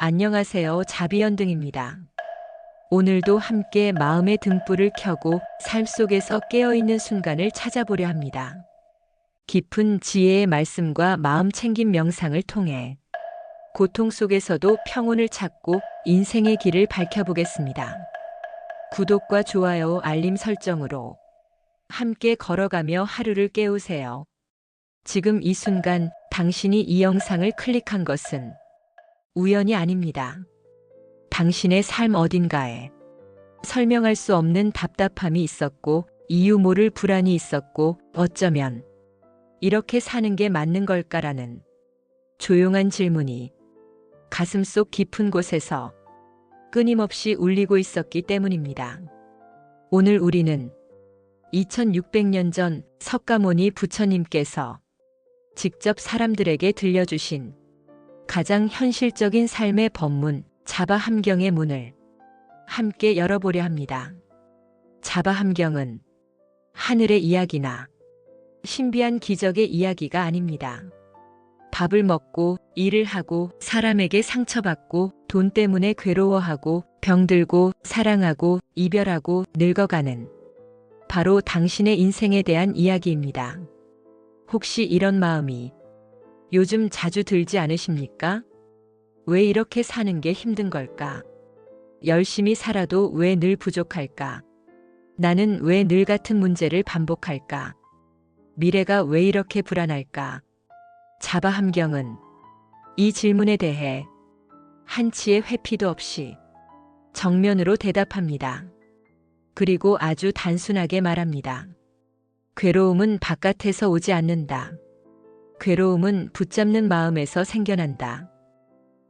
안녕하세요. 자비연등입니다. 오늘도 함께 마음의 등불을 켜고 삶 속에서 깨어있는 순간을 찾아보려 합니다. 깊은 지혜의 말씀과 마음 챙김 명상을 통해 고통 속에서도 평온을 찾고 인생의 길을 밝혀보겠습니다. 구독과 좋아요, 알림 설정으로 함께 걸어가며 하루를 깨우세요. 지금 이 순간 당신이 이 영상을 클릭한 것은 우연이 아닙니다. 당신의 삶 어딘가에 설명할 수 없는 답답함이 있었고, 이유 모를 불안이 있었고, 어쩌면 이렇게 사는 게 맞는 걸까라는 조용한 질문이 가슴속 깊은 곳에서 끊임없이 울리고 있었기 때문입니다. 오늘 우리는 2600년 전 석가모니 부처님께서 직접 사람들에게 들려주신 가장 현실적인 삶의 법문, 자바함경의 문을 함께 열어보려 합니다. 자바함경은 하늘의 이야기나 신비한 기적의 이야기가 아닙니다. 밥을 먹고 일을 하고 사람에게 상처받고 돈 때문에 괴로워하고 병들고 사랑하고 이별하고 늙어가는 바로 당신의 인생에 대한 이야기입니다. 혹시 이런 마음이 요즘 자주 들지 않으십니까? 왜 이렇게 사는 게 힘든 걸까? 열심히 살아도 왜 늘 부족할까? 나는 왜 늘 같은 문제를 반복할까? 미래가 왜 이렇게 불안할까? 자바함경은 이 질문에 대해 한치의 회피도 없이 정면으로 대답합니다. 그리고 아주 단순하게 말합니다. 괴로움은 바깥에서 오지 않는다. 괴로움은 붙잡는 마음에서 생겨난다.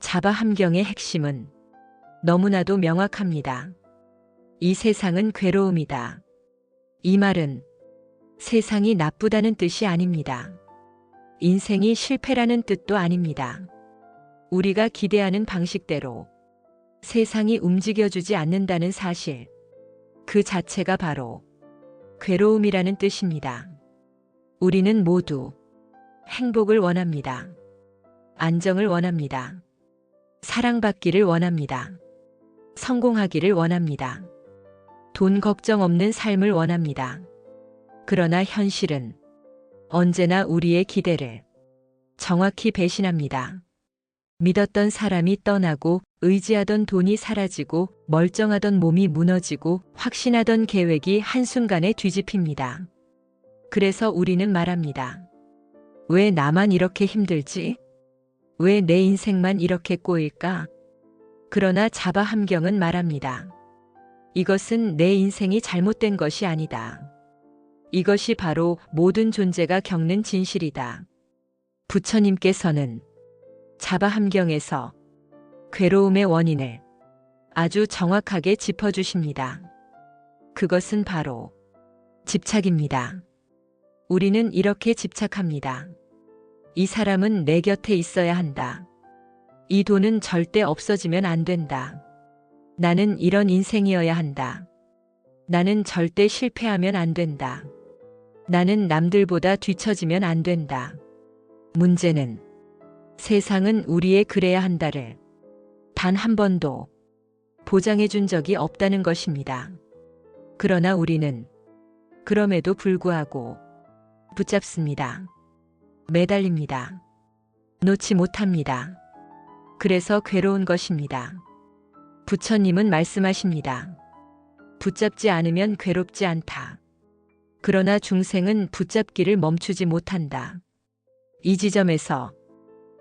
자바함경의 핵심은 너무나도 명확합니다. 이 세상은 괴로움이다. 이 말은 세상이 나쁘다는 뜻이 아닙니다. 인생이 실패라는 뜻도 아닙니다. 우리가 기대하는 방식대로 세상이 움직여주지 않는다는 사실, 그 자체가 바로 괴로움이라는 뜻입니다. 우리는 모두 행복을 원합니다. 안정을 원합니다. 사랑받기를 원합니다. 성공하기를 원합니다. 돈 걱정 없는 삶을 원합니다. 그러나 현실은 언제나 우리의 기대를 정확히 배신합니다. 믿었던 사람이 떠나고 의지하던 돈이 사라지고 멀쩡하던 몸이 무너지고 확신하던 계획이 한순간에 뒤집힙니다. 그래서 우리는 말합니다. 왜 나만 이렇게 힘들지? 왜 내 인생만 이렇게 꼬일까? 그러나 자바함경은 말합니다. 이것은 내 인생이 잘못된 것이 아니다. 이것이 바로 모든 존재가 겪는 진실이다. 부처님께서는 자바함경에서 괴로움의 원인을 아주 정확하게 짚어주십니다. 그것은 바로 집착입니다. 우리는 이렇게 집착합니다. 이 사람은 내 곁에 있어야 한다. 이 돈은 절대 없어지면 안 된다. 나는 이런 인생이어야 한다. 나는 절대 실패하면 안 된다. 나는 남들보다 뒤처지면 안 된다. 문제는 세상은 우리의 그래야 한다를 단 한 번도 보장해 준 적이 없다는 것입니다. 그러나 우리는 그럼에도 불구하고 붙잡습니다. 매달립니다. 놓지 못합니다. 그래서 괴로운 것입니다. 부처님은 말씀하십니다. 붙잡지 않으면 괴롭지 않다. 그러나 중생은 붙잡기를 멈추지 못한다. 이 지점에서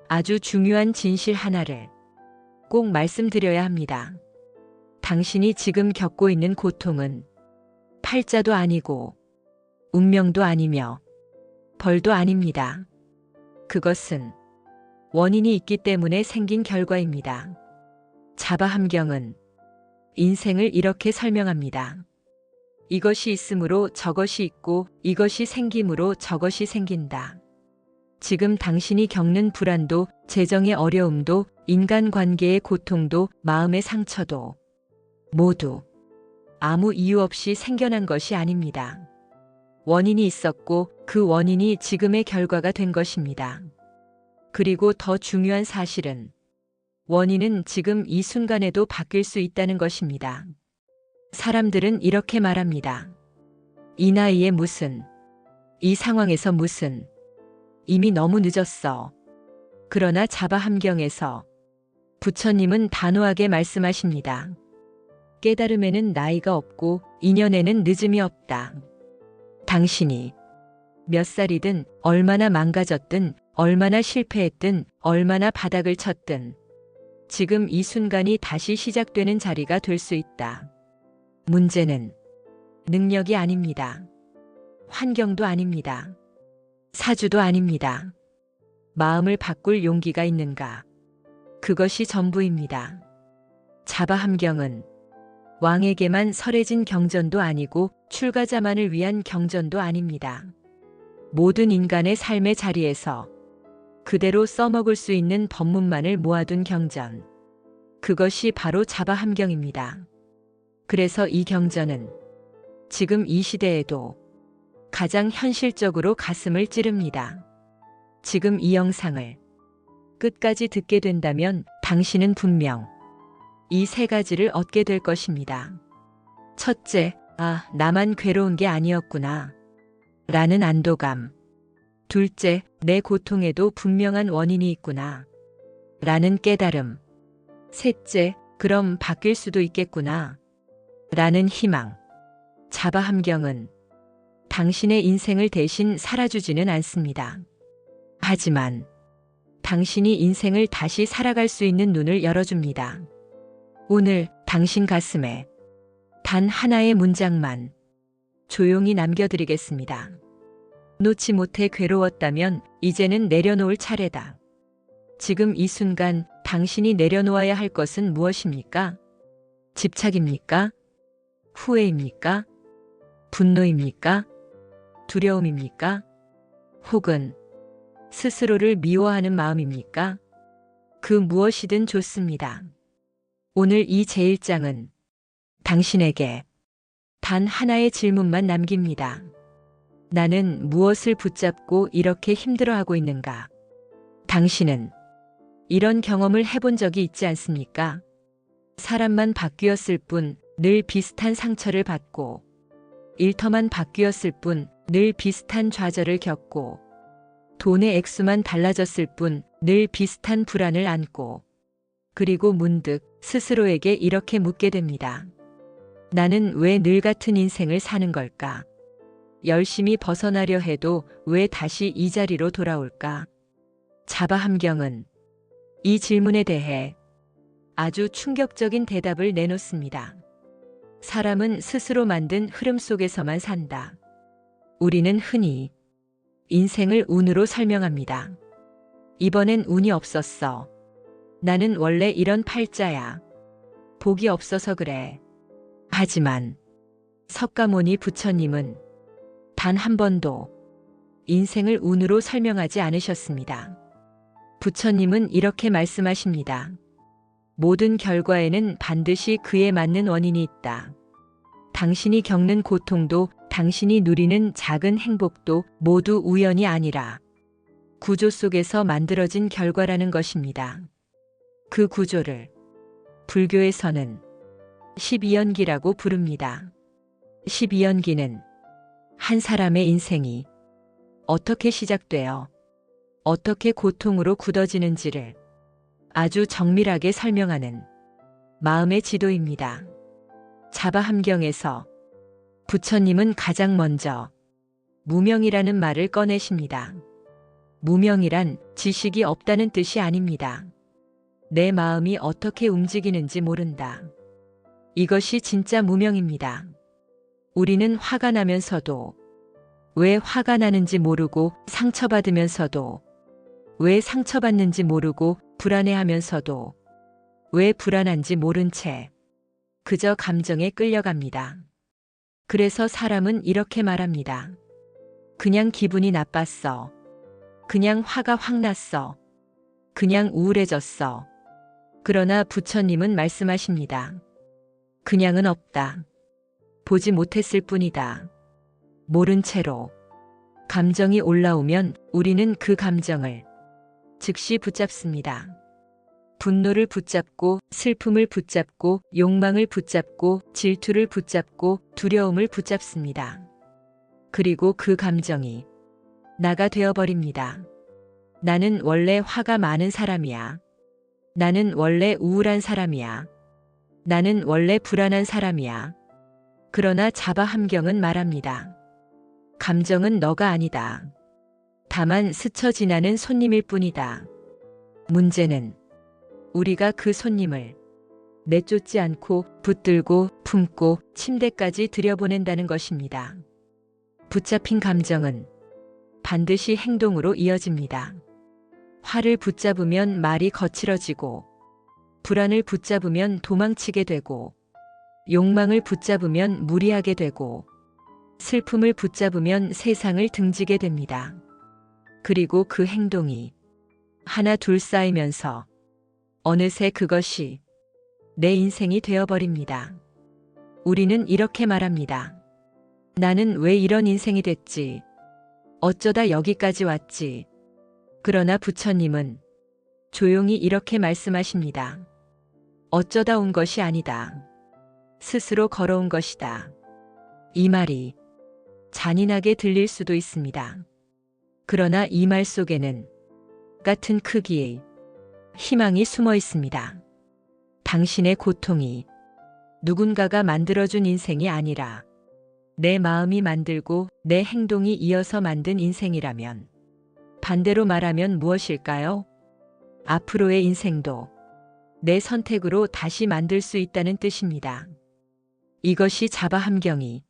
아주 중요한 진실 하나를 꼭 말씀드려야 합니다. 당신이 지금 겪고 있는 고통은 팔자도 아니고 운명도 아니며 벌도 아닙니다. 그것은 원인이 있기 때문에 생긴 결과입니다. 자바함경은 인생을 이렇게 설명합니다. 이것이 있으므로 저것이 있고 이것이 생김으로 저것이 생긴다. 지금 당신이 겪는 불안도, 재정의 어려움도, 인간관계의 고통도, 마음의 상처도 모두 아무 이유 없이 생겨난 것이 아닙니다. 원인이 있었고 그 원인이 지금의 결과가 된 것입니다. 그리고 더 중요한 사실은 원인은 지금 이 순간에도 바뀔 수 있다는 것입니다. 사람들은 이렇게 말합니다. 이 나이에 무슨, 이 상황에서 무슨, 이미 너무 늦었어. 그러나 자바 함경에서 부처님은 단호하게 말씀하십니다. 깨달음에는 나이가 없고 인연에는 늦음이 없다. 당신이 몇 살이든 얼마나 망가졌든 얼마나 실패했든 얼마나 바닥을 쳤든 지금 이 순간이 다시 시작되는 자리가 될 수 있다. 문제는 능력이 아닙니다. 환경도 아닙니다. 사주도 아닙니다. 마음을 바꿀 용기가 있는가? 그것이 전부입니다. 자바 함경은 왕에게만 설해진 경전도 아니고 출가자만을 위한 경전도 아닙니다. 모든 인간의 삶의 자리에서 그대로 써먹을 수 있는 법문만을 모아둔 경전. 그것이 바로 자바 함경입니다. 그래서 이 경전은 지금 이 시대에도 가장 현실적으로 가슴을 찌릅니다. 지금 이 영상을 끝까지 듣게 된다면 당신은 분명 이 세 가지를 얻게 될 것입니다. 첫째, 아, 나만 괴로운 게 아니었구나. 라는 안도감. 둘째, 내 고통에도 분명한 원인이 있구나. 라는 깨달음. 셋째, 그럼 바뀔 수도 있겠구나. 라는 희망. 자바 함경은 당신의 인생을 대신 살아주지는 않습니다. 하지만 당신이 인생을 다시 살아갈 수 있는 눈을 열어줍니다. 오늘 당신 가슴에 단 하나의 문장만 조용히 남겨드리겠습니다. 놓지 못해 괴로웠다면 이제는 내려놓을 차례다. 지금 이 순간 당신이 내려놓아야 할 것은 무엇입니까? 집착입니까? 후회입니까? 분노입니까? 두려움입니까? 혹은 스스로를 미워하는 마음입니까? 그 무엇이든 좋습니다. 오늘 이 제1장은 당신에게 단 하나의 질문만 남깁니다. 나는 무엇을 붙잡고 이렇게 힘들어하고 있는가? 당신은 이런 경험을 해본 적이 있지 않습니까? 사람만 바뀌었을 뿐 늘 비슷한 상처를 받고, 일터만 바뀌었을 뿐 늘 비슷한 좌절을 겪고, 돈의 액수만 달라졌을 뿐 늘 비슷한 불안을 안고, 그리고 문득 스스로에게 이렇게 묻게 됩니다. 나는 왜 늘 같은 인생을 사는 걸까? 열심히 벗어나려 해도 왜 다시 이 자리로 돌아올까? 자바 함경은 이 질문에 대해 아주 충격적인 대답을 내놓습니다. 사람은 스스로 만든 흐름 속에서만 산다. 우리는 흔히 인생을 운으로 설명합니다. 이번엔 운이 없었어. 나는 원래 이런 팔자야. 복이 없어서 그래. 하지만 석가모니 부처님은 단 한 번도 인생을 운으로 설명하지 않으셨습니다. 부처님은 이렇게 말씀하십니다. 모든 결과에는 반드시 그에 맞는 원인이 있다. 당신이 겪는 고통도 당신이 누리는 작은 행복도 모두 우연이 아니라 구조 속에서 만들어진 결과라는 것입니다. 그 구조를 불교에서는 12연기라고 부릅니다. 12연기는 한 사람의 인생이 어떻게 시작되어 어떻게 고통으로 굳어지는지를 아주 정밀하게 설명하는 마음의 지도입니다. 자바 함경에서 부처님은 가장 먼저 무명이라는 말을 꺼내십니다. 무명이란 지식이 없다는 뜻이 아닙니다. 내 마음이 어떻게 움직이는지 모른다. 이것이 진짜 무명입니다. 우리는 화가 나면서도 왜 화가 나는지 모르고 상처받으면서도 왜 상처받는지 모르고 불안해하면서도 왜 불안한지 모른 채 그저 감정에 끌려갑니다. 그래서 사람은 이렇게 말합니다. 그냥 기분이 나빴어. 그냥 화가 확 났어. 그냥 우울해졌어. 그러나 부처님은 말씀하십니다. 그냥은 없다. 보지 못했을 뿐이다. 모른 채로 감정이 올라오면 우리는 그 감정을 즉시 붙잡습니다. 분노를 붙잡고 슬픔을 붙잡고 욕망을 붙잡고 질투를 붙잡고 두려움을 붙잡습니다. 그리고 그 감정이 나가 되어버립니다. 나는 원래 화가 많은 사람이야. 나는 원래 우울한 사람이야. 나는 원래 불안한 사람이야. 그러나 자바함경은 말합니다. 감정은 너가 아니다. 다만 스쳐 지나는 손님일 뿐이다. 문제는 우리가 그 손님을 내쫓지 않고 붙들고 품고 침대까지 들여보낸다는 것입니다. 붙잡힌 감정은 반드시 행동으로 이어집니다. 화를 붙잡으면 말이 거칠어지고, 불안을 붙잡으면 도망치게 되고, 욕망을 붙잡으면 무리하게 되고, 슬픔을 붙잡으면 세상을 등지게 됩니다. 그리고 그 행동이 하나 둘 쌓이면서 어느새 그것이 내 인생이 되어버립니다. 우리는 이렇게 말합니다. 나는 왜 이런 인생이 됐지? 어쩌다 여기까지 왔지? 그러나 부처님은 조용히 이렇게 말씀하십니다. 어쩌다 온 것이 아니다. 스스로 걸어온 것이다. 이 말이 잔인하게 들릴 수도 있습니다. 그러나 이 말 속에는 같은 크기의 희망이 숨어 있습니다. 당신의 고통이 누군가가 만들어준 인생이 아니라 내 마음이 만들고 내 행동이 이어서 만든 인생이라면, 반대로 말하면 무엇일까요? 앞으로의 인생도 내 선택으로 다시 만들 수 있다는 뜻입니다. 이것이 자바함경이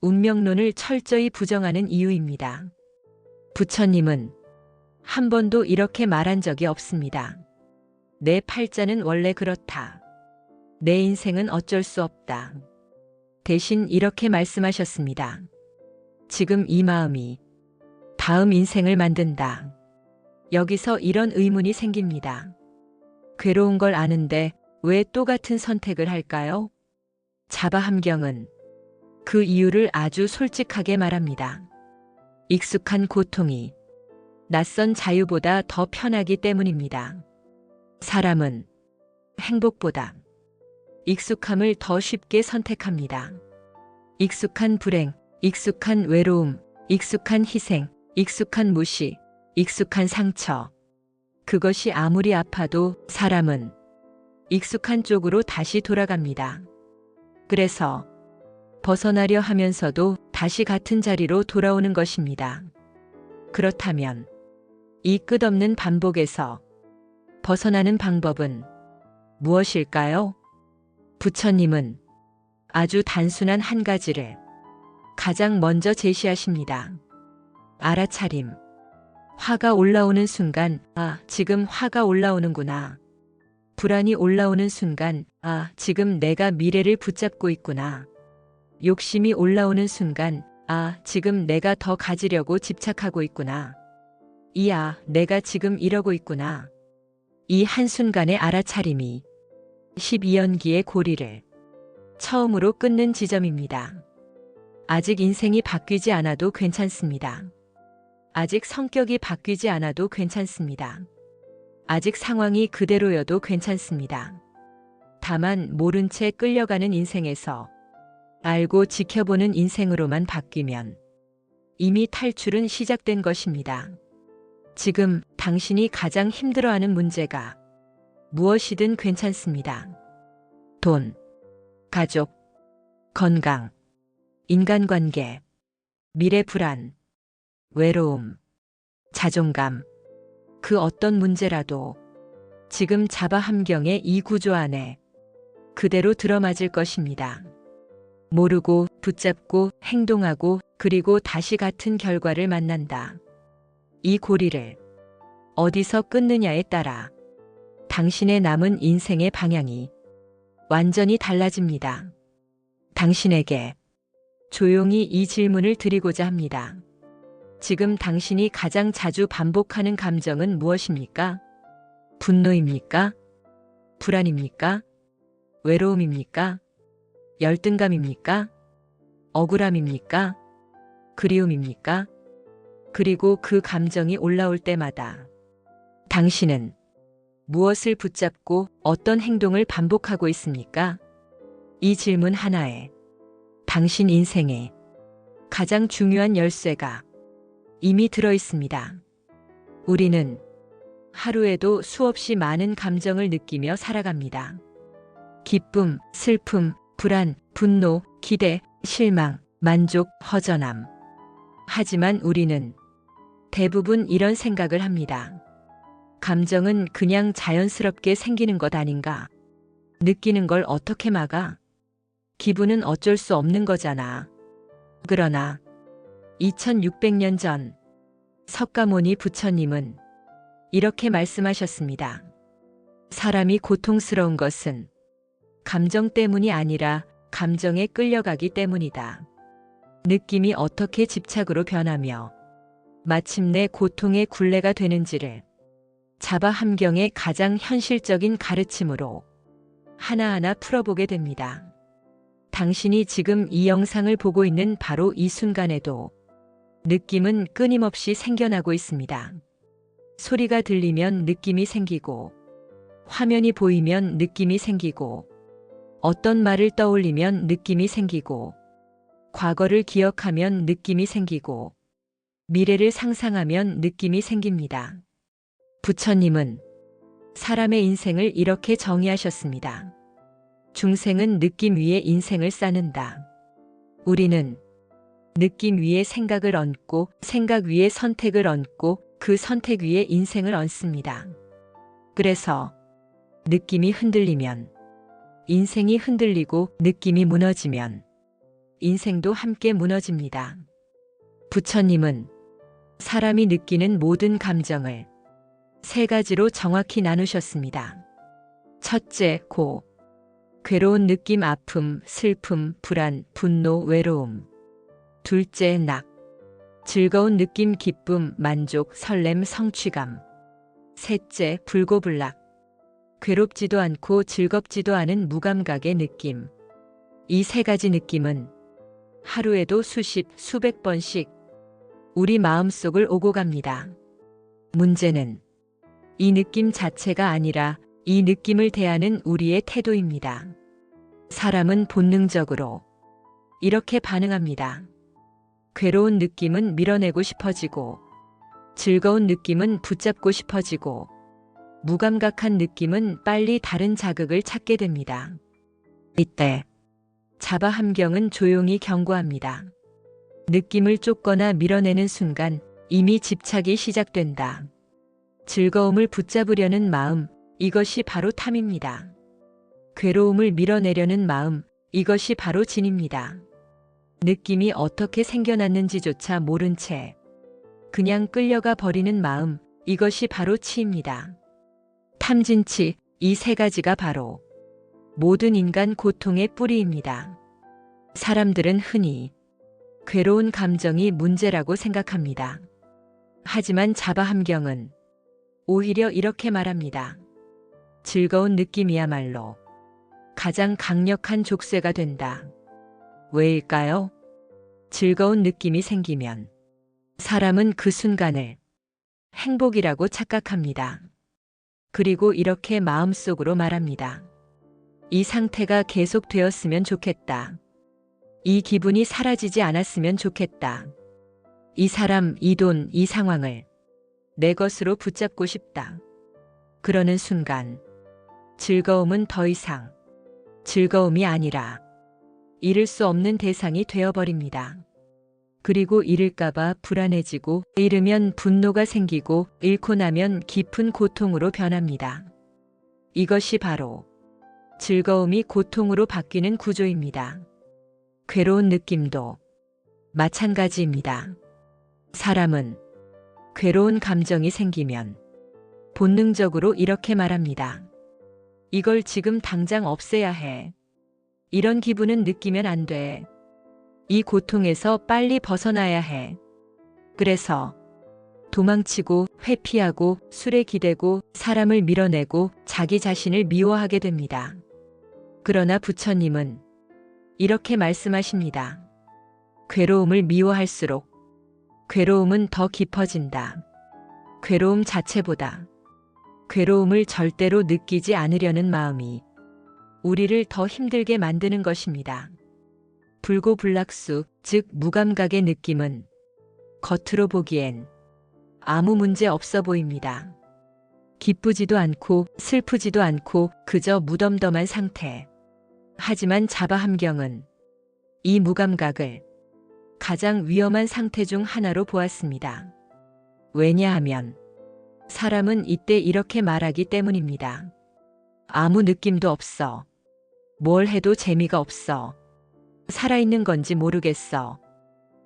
운명론을 철저히 부정하는 이유입니다. 부처님은 한 번도 이렇게 말한 적이 없습니다. 내 팔자는 원래 그렇다. 내 인생은 어쩔 수 없다. 대신 이렇게 말씀하셨습니다. 지금 이 마음이 다음 인생을 만든다. 여기서 이런 의문이 생깁니다. 괴로운 걸 아는데 왜 똑같은 선택을 할까요? 자바함경은 그 이유를 아주 솔직하게 말합니다. 익숙한 고통이 낯선 자유보다 더 편하기 때문입니다. 사람은 행복보다 익숙함을 더 쉽게 선택합니다. 익숙한 불행, 익숙한 외로움, 익숙한 희생, 익숙한 무시, 익숙한 상처. 그것이 아무리 아파도 사람은 익숙한 쪽으로 다시 돌아갑니다. 그래서 벗어나려 하면서도 다시 같은 자리로 돌아오는 것입니다. 그렇다면 이 끝없는 반복에서 벗어나는 방법은 무엇일까요? 부처님은 아주 단순한 한 가지를 가장 먼저 제시하십니다. 알아차림. 화가 올라오는 순간, 아, 지금 화가 올라오는구나. 불안이 올라오는 순간, 아, 지금 내가 미래를 붙잡고 있구나. 욕심이 올라오는 순간, 아, 지금 내가 더 가지려고 집착하고 있구나. 이야, 내가 지금 이러고 있구나. 이 한순간의 알아차림이 12연기의 고리를 처음으로 끊는 지점입니다. 아직 인생이 바뀌지 않아도 괜찮습니다. 아직 성격이 바뀌지 않아도 괜찮습니다. 아직 상황이 그대로여도 괜찮습니다. 다만 모른 채 끌려가는 인생에서 알고 지켜보는 인생으로만 바뀌면 이미 탈출은 시작된 것입니다. 지금 당신이 가장 힘들어하는 문제가 무엇이든 괜찮습니다. 돈, 가족, 건강, 인간관계, 미래 불안, 외로움, 자존감, 그 어떤 문제라도 지금 자바함경의 이 구조 안에 그대로 들어맞을 것입니다. 모르고 붙잡고 행동하고 그리고 다시 같은 결과를 만난다. 이 고리를 어디서 끊느냐에 따라 당신의 남은 인생의 방향이 완전히 달라집니다. 당신에게 조용히 이 질문을 드리고자 합니다. 지금 당신이 가장 자주 반복하는 감정은 무엇입니까? 분노입니까? 불안입니까? 외로움입니까? 열등감입니까? 억울함입니까? 그리움입니까? 그리고 그 감정이 올라올 때마다 당신은 무엇을 붙잡고 어떤 행동을 반복하고 있습니까? 이 질문 하나에 당신 인생에 가장 중요한 열쇠가 이미 들어 있습니다. 우리는 하루에도 수없이 많은 감정을 느끼며 살아갑니다. 기쁨, 슬픔, 불안, 분노, 기대, 실망, 만족, 허전함. 하지만 우리는 대부분 이런 생각을 합니다. 감정은 그냥 자연스럽게 생기는 것 아닌가? 느끼는 걸 어떻게 막아? 기분은 어쩔 수 없는 거잖아. 그러나 2600년 전 석가모니 부처님은 이렇게 말씀하셨습니다. 사람이 고통스러운 것은 감정 때문이 아니라 감정에 끌려가기 때문이다. 느낌이 어떻게 집착으로 변하며 마침내 고통의 굴레가 되는지를 자바 함경의 가장 현실적인 가르침으로 하나하나 풀어보게 됩니다. 당신이 지금 이 영상을 보고 있는 바로 이 순간에도 느낌은 끊임없이 생겨나고 있습니다. 소리가 들리면 느낌이 생기고, 화면이 보이면 느낌이 생기고, 어떤 말을 떠올리면 느낌이 생기고, 과거를 기억하면 느낌이 생기고, 미래를 상상하면 느낌이 생깁니다. 부처님은 사람의 인생을 이렇게 정의하셨습니다. 중생은 느낌 위에 인생을 쌓는다. 우리는 느낌 위에 생각을 얹고 생각 위에 선택을 얹고 그 선택 위에 인생을 얹습니다. 그래서 느낌이 흔들리면 인생이 흔들리고 느낌이 무너지면 인생도 함께 무너집니다. 부처님은 사람이 느끼는 모든 감정을 세 가지로 정확히 나누셨습니다. 첫째, 괴로운 느낌, 아픔, 슬픔, 불안, 분노, 외로움. 둘째, 즐거운 느낌, 기쁨, 만족, 설렘, 성취감. 셋째, 불고불락. 괴롭지도 않고 즐겁지도 않은 무감각의 느낌. 이 세 가지 느낌은 하루에도 수십, 수백 번씩 우리 마음속을 오고 갑니다. 문제는 이 느낌 자체가 아니라 이 느낌을 대하는 우리의 태도입니다. 사람은 본능적으로 이렇게 반응합니다. 괴로운 느낌은 밀어내고 싶어지고, 즐거운 느낌은 붙잡고 싶어지고, 무감각한 느낌은 빨리 다른 자극을 찾게 됩니다. 이때 자바 함경은 조용히 경고합니다. 느낌을 쫓거나 밀어내는 순간 이미 집착이 시작된다. 즐거움을 붙잡으려는 마음, 이것이 바로 탐입니다. 괴로움을 밀어내려는 마음, 이것이 바로 진입니다. 느낌이 어떻게 생겨났는지조차 모른 채 그냥 끌려가 버리는 마음, 이것이 바로 치입니다. 탐진치, 이 세 가지가 바로 모든 인간 고통의 뿌리입니다. 사람들은 흔히 괴로운 감정이 문제라고 생각합니다. 하지만 자바 함경은 오히려 이렇게 말합니다. 즐거운 느낌이야말로 가장 강력한 족쇄가 된다. 왜일까요? 즐거운 느낌이 생기면 사람은 그 순간을 행복이라고 착각합니다. 그리고 이렇게 마음속으로 말합니다. 이 상태가 계속되었으면 좋겠다. 이 기분이 사라지지 않았으면 좋겠다. 이 사람, 이 돈, 이 상황을 내 것으로 붙잡고 싶다. 그러는 순간 즐거움은 더 이상 즐거움이 아니라 잃을 수 없는 대상이 되어버립니다. 그리고 잃을까봐 불안해지고, 잃으면 분노가 생기고, 잃고 나면 깊은 고통으로 변합니다. 이것이 바로 즐거움이 고통으로 바뀌는 구조입니다. 괴로운 느낌도 마찬가지입니다. 사람은 괴로운 감정이 생기면 본능적으로 이렇게 말합니다. 이걸 지금 당장 없애야 해. 이런 기분은 느끼면 안 돼. 이 고통에서 빨리 벗어나야 해. 그래서 도망치고 회피하고 술에 기대고 사람을 밀어내고 자기 자신을 미워하게 됩니다. 그러나 부처님은 이렇게 말씀하십니다. 괴로움을 미워할수록 괴로움은 더 깊어진다. 괴로움 자체보다 괴로움을 절대로 느끼지 않으려는 마음이 우리를 더 힘들게 만드는 것입니다. 불고불락수, 즉 무감각의 느낌은 겉으로 보기엔 아무 문제 없어 보입니다. 기쁘지도 않고 슬프지도 않고 그저 무덤덤한 상태. 하지만 자바함경은 이 무감각을 가장 위험한 상태 중 하나로 보았습니다. 왜냐하면 사람은 이때 이렇게 말하기 때문입니다. 아무 느낌도 없어. 뭘 해도 재미가 없어. 살아있는 건지 모르겠어.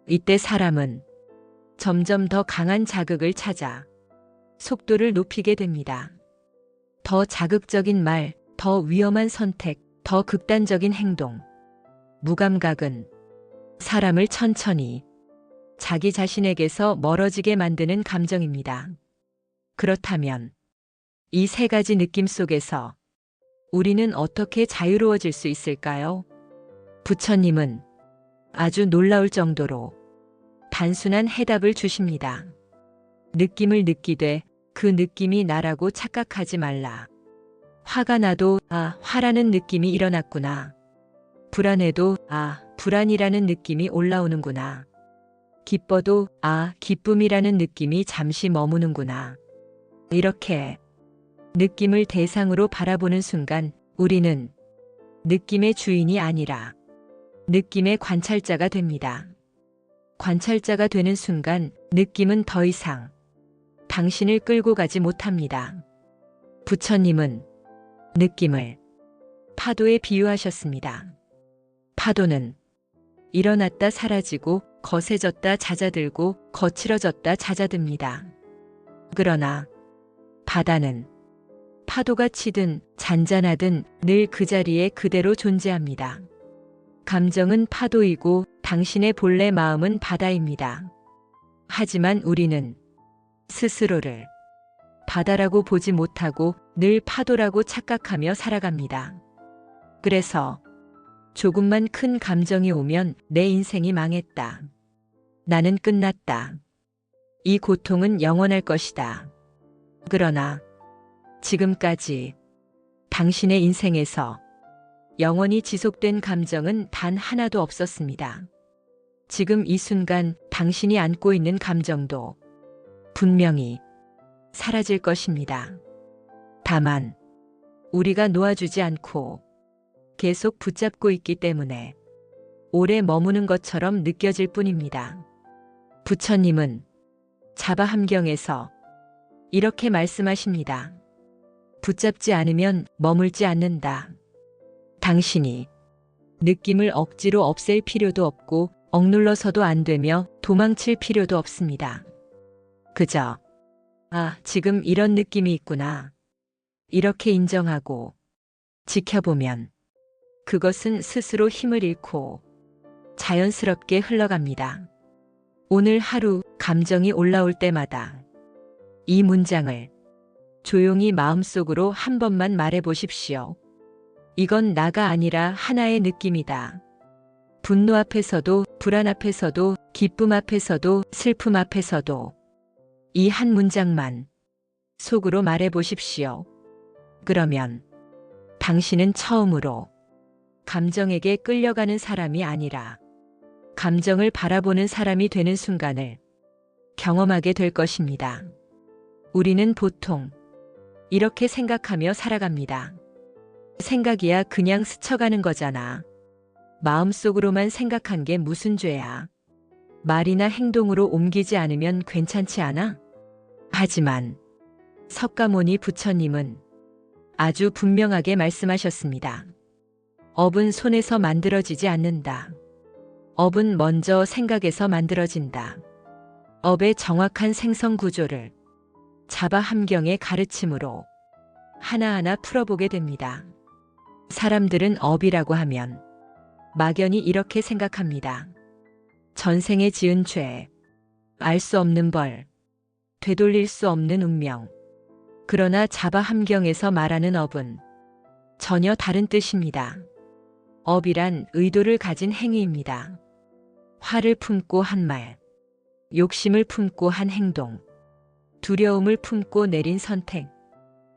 이때 사람은 점점 더 강한 자극을 찾아 속도를 높이게 됩니다. 더 자극적인 말, 더 위험한 선택, 더 극단적인 행동. 무감각은 사람을 천천히 자기 자신에게서 멀어지게 만드는 감정입니다. 그렇다면 이 세 가지 느낌 속에서 우리는 어떻게 자유로워질 수 있을까요? 부처님은 아주 놀라울 정도로 단순한 해답을 주십니다. 느낌을 느끼되 그 느낌이 나라고 착각하지 말라. 화가 나도 화라는 느낌이 일어났구나. 불안해도 불안이라는 느낌이 올라오는구나. 기뻐도 기쁨이라는 느낌이 잠시 머무는구나. 이렇게 느낌을 대상으로 바라보는 순간 우리는 느낌의 주인이 아니라 느낌의 관찰자가 됩니다. 관찰자가 되는 순간 느낌은 더 이상 당신을 끌고 가지 못합니다. 부처님은 느낌을 파도에 비유하셨습니다. 파도는 일어났다 사라지고 거세졌다 잦아들고 거칠어졌다 잦아듭니다. 그러나 바다는 파도가 치든 잔잔하든 늘 그 자리에 그대로 존재합니다. 감정은 파도이고 당신의 본래 마음은 바다입니다. 하지만 우리는 스스로를 바다라고 보지 못하고 늘 파도라고 착각하며 살아갑니다. 그래서 조금만 큰 감정이 오면 내 인생이 망했다. 나는 끝났다. 이 고통은 영원할 것이다. 그러나 지금까지 당신의 인생에서 영원히 지속된 감정은 단 하나도 없었습니다. 지금 이 순간 당신이 안고 있는 감정도 분명히 사라질 것입니다. 다만 우리가 놓아주지 않고 계속 붙잡고 있기 때문에 오래 머무는 것처럼 느껴질 뿐입니다. 부처님은 자바함경에서 이렇게 말씀하십니다. 붙잡지 않으면 머물지 않는다. 당신이 느낌을 억지로 없앨 필요도 없고 억눌러서도 안 되며 도망칠 필요도 없습니다. 그저 지금 이런 느낌이 있구나. 이렇게 인정하고 지켜보면 그것은 스스로 힘을 잃고 자연스럽게 흘러갑니다. 오늘 하루 감정이 올라올 때마다 이 문장을 조용히 마음속으로 한 번만 말해 보십시오. 이건 나가 아니라 하나의 느낌이다. 분노 앞에서도 불안 앞에서도 기쁨 앞에서도 슬픔 앞에서도 이 한 문장만 속으로 말해 보십시오. 그러면 당신은 처음으로 감정에게 끌려가는 사람이 아니라 감정을 바라보는 사람이 되는 순간을 경험하게 될 것입니다. 우리는 보통 이렇게 생각하며 살아갑니다. 생각이야 그냥 스쳐가는 거잖아. 마음속으로만 생각한 게 무슨 죄야. 말이나 행동으로 옮기지 않으면 괜찮지 않아? 하지만 석가모니 부처님은 아주 분명하게 말씀하셨습니다. 업은 손에서 만들어지지 않는다. 업은 먼저 생각에서 만들어진다. 업의 정확한 생성 구조를 자바함경의 가르침으로 하나하나 풀어보게 됩니다. 사람들은 업이라고 하면 막연히 이렇게 생각합니다. 전생에 지은 죄, 알 수 없는 벌, 되돌릴 수 없는 운명. 그러나 자바함경에서 말하는 업은 전혀 다른 뜻입니다. 업이란 의도를 가진 행위입니다. 화를 품고 한 말, 욕심을 품고 한 행동, 두려움을 품고 내린 선택,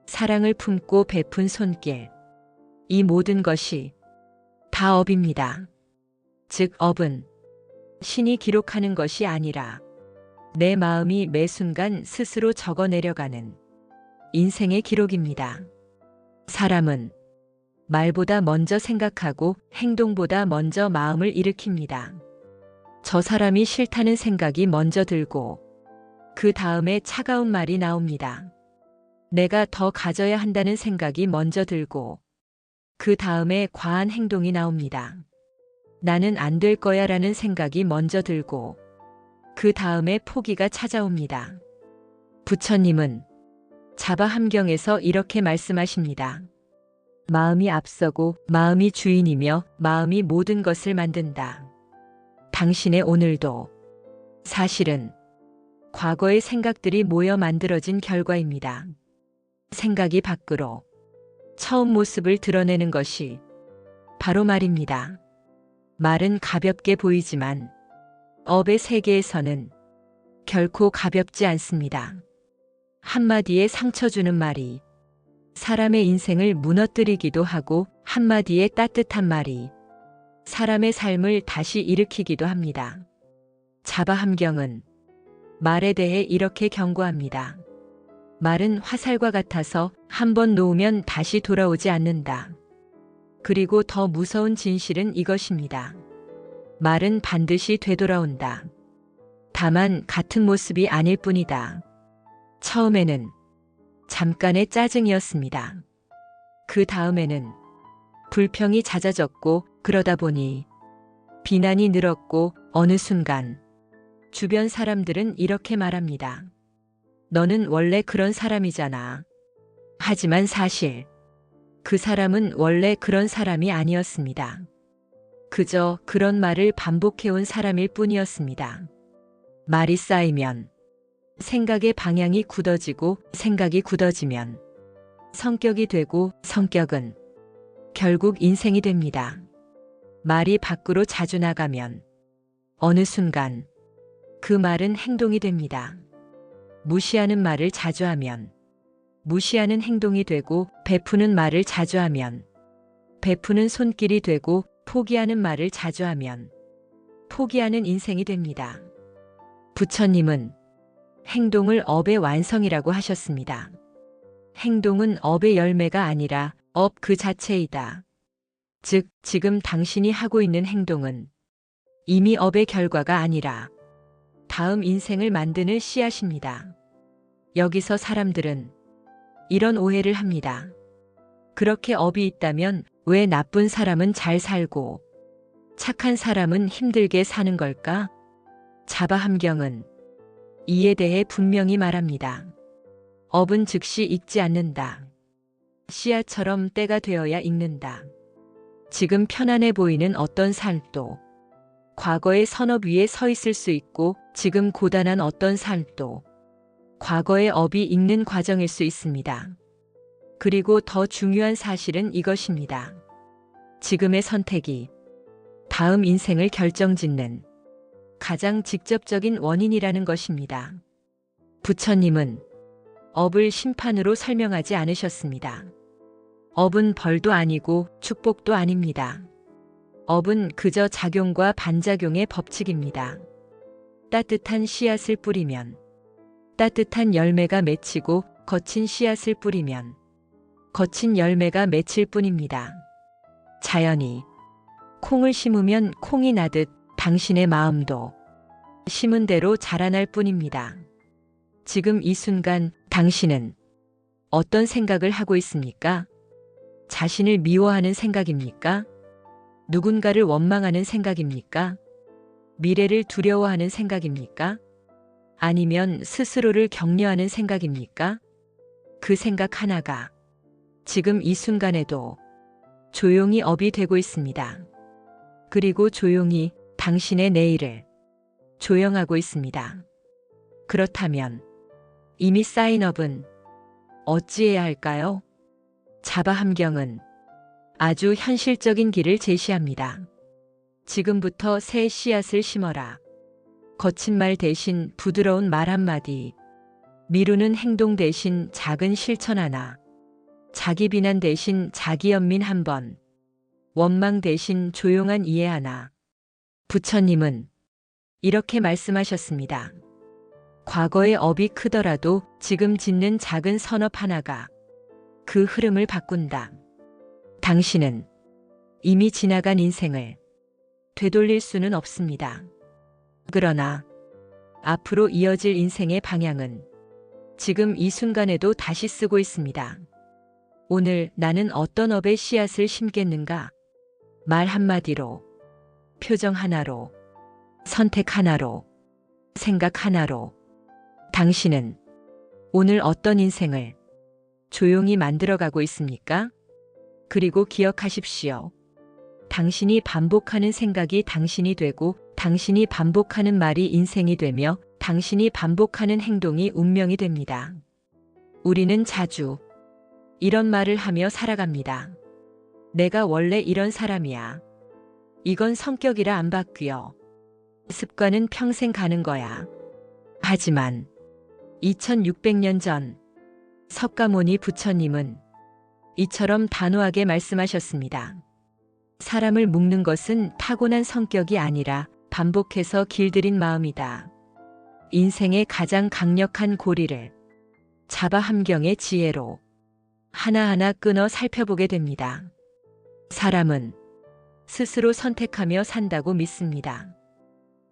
사랑을 품고 베푼 손길. 이 모든 것이 다 업입니다. 즉 업은 신이 기록하는 것이 아니라 내 마음이 매 순간 스스로 적어내려가는 인생의 기록입니다. 사람은 말보다 먼저 생각하고 행동보다 먼저 마음을 일으킵니다. 저 사람이 싫다는 생각이 먼저 들고 그 다음에 차가운 말이 나옵니다. 내가 더 가져야 한다는 생각이 먼저 들고 그 다음에 과한 행동이 나옵니다. 나는 안 될 거야 라는 생각이 먼저 들고 그 다음에 포기가 찾아옵니다. 부처님은 자바함경에서 이렇게 말씀하십니다. 마음이 앞서고 마음이 주인이며 마음이 모든 것을 만든다. 당신의 오늘도 사실은 과거의 생각들이 모여 만들어진 결과입니다. 생각이 밖으로 처음 모습을 드러내는 것이 바로 말입니다. 말은 가볍게 보이지만 업의 세계에서는 결코 가볍지 않습니다. 한마디에 상처 주는 말이 사람의 인생을 무너뜨리기도 하고 한마디의 따뜻한 말이 사람의 삶을 다시 일으키기도 합니다. 자바함경은 말에 대해 이렇게 경고합니다. 말은 화살과 같아서 한번 놓으면 다시 돌아오지 않는다. 그리고 더 무서운 진실은 이것입니다. 말은 반드시 되돌아온다. 다만 같은 모습이 아닐 뿐이다. 처음에는 잠깐의 짜증이었습니다. 그 다음에는 불평이 잦아졌고 그러다 보니 비난이 늘었고 어느 순간 주변 사람들은 이렇게 말합니다. 너는 원래 그런 사람이잖아. 하지만 사실 그 사람은 원래 그런 사람이 아니었습니다. 그저 그런 말을 반복해온 사람일 뿐이었습니다. 말이 쌓이면 생각의 방향이 굳어지고 생각이 굳어지면 성격이 되고 성격은 결국 인생이 됩니다. 말이 밖으로 자주 나가면 어느 순간 그 말은 행동이 됩니다. 무시하는 말을 자주 하면 무시하는 행동이 되고 베푸는 말을 자주 하면 베푸는 손길이 되고 포기하는 말을 자주 하면 포기하는 인생이 됩니다. 부처님은 행동을 업의 완성이라고 하셨습니다. 행동은 업의 열매가 아니라 업 그 자체이다. 즉, 지금 당신이 하고 있는 행동은 이미 업의 결과가 아니라 다음 인생을 만드는 씨앗입니다. 여기서 사람들은 이런 오해를 합니다. 그렇게 업이 있다면 왜 나쁜 사람은 잘 살고 착한 사람은 힘들게 사는 걸까? 자바함경은 이에 대해 분명히 말합니다. 업은 즉시 익지 않는다. 씨앗처럼 때가 되어야 익는다. 지금 편안해 보이는 어떤 삶도 과거의 선업 위에 서 있을 수 있고 지금 고단한 어떤 삶도 과거의 업이 익는 과정일 수 있습니다. 그리고 더 중요한 사실은 이것입니다. 지금의 선택이 다음 인생을 결정짓는 가장 직접적인 원인이라는 것입니다. 부처님은 업을 심판으로 설명하지 않으셨습니다. 업은 벌도 아니고 축복도 아닙니다. 업은 그저 작용과 반작용의 법칙입니다. 따뜻한 씨앗을 뿌리면 따뜻한 열매가 맺히고 거친 씨앗을 뿌리면 거친 열매가 맺힐 뿐입니다. 자연히 콩을 심으면 콩이 나듯 당신의 마음도 심은 대로 자라날 뿐입니다. 지금 이 순간 당신은 어떤 생각을 하고 있습니까? 자신을 미워하는 생각입니까? 누군가를 원망하는 생각입니까? 미래를 두려워하는 생각입니까? 아니면 스스로를 격려하는 생각입니까? 그 생각 하나가 지금 이 순간에도 조용히 업이 되고 있습니다. 그리고 조용히 당신의 내일을 조영하고 있습니다. 그렇다면 이미 쌓인 업은 어찌해야 할까요? 자바함경은 아주 현실적인 길을 제시합니다. 지금부터 새 씨앗을 심어라. 거친 말 대신 부드러운 말 한마디, 미루는 행동 대신 작은 실천 하나, 자기 비난 대신 자기 연민 한 번, 원망 대신 조용한 이해 하나. 부처님은 이렇게 말씀하셨습니다. 과거의 업이 크더라도 지금 짓는 작은 선업 하나가 그 흐름을 바꾼다. 당신은 이미 지나간 인생을 되돌릴 수는 없습니다. 그러나 앞으로 이어질 인생의 방향은 지금 이 순간에도 다시 쓰고 있습니다. 오늘 나는 어떤 업의 씨앗을 심겠는가? 말 한마디로, 표정 하나로, 선택 하나로, 생각 하나로 당신은 오늘 어떤 인생을 조용히 만들어가고 있습니까? 그리고 기억하십시오. 당신이 반복하는 생각이 당신이 되고 당신이 반복하는 말이 인생이 되며 당신이 반복하는 행동이 운명이 됩니다. 우리는 자주 이런 말을 하며 살아갑니다. 내가 원래 이런 사람이야. 이건 성격이라 안 바뀌어. 습관은 평생 가는 거야. 하지만 2600년 전 석가모니 부처님은 이처럼 단호하게 말씀하셨습니다. 사람을 묶는 것은 타고난 성격이 아니라 반복해서 길들인 마음이다. 인생의 가장 강력한 고리를 자바 함경의 지혜로 하나하나 끊어 살펴보게 됩니다. 사람은 스스로 선택하며 산다고 믿습니다.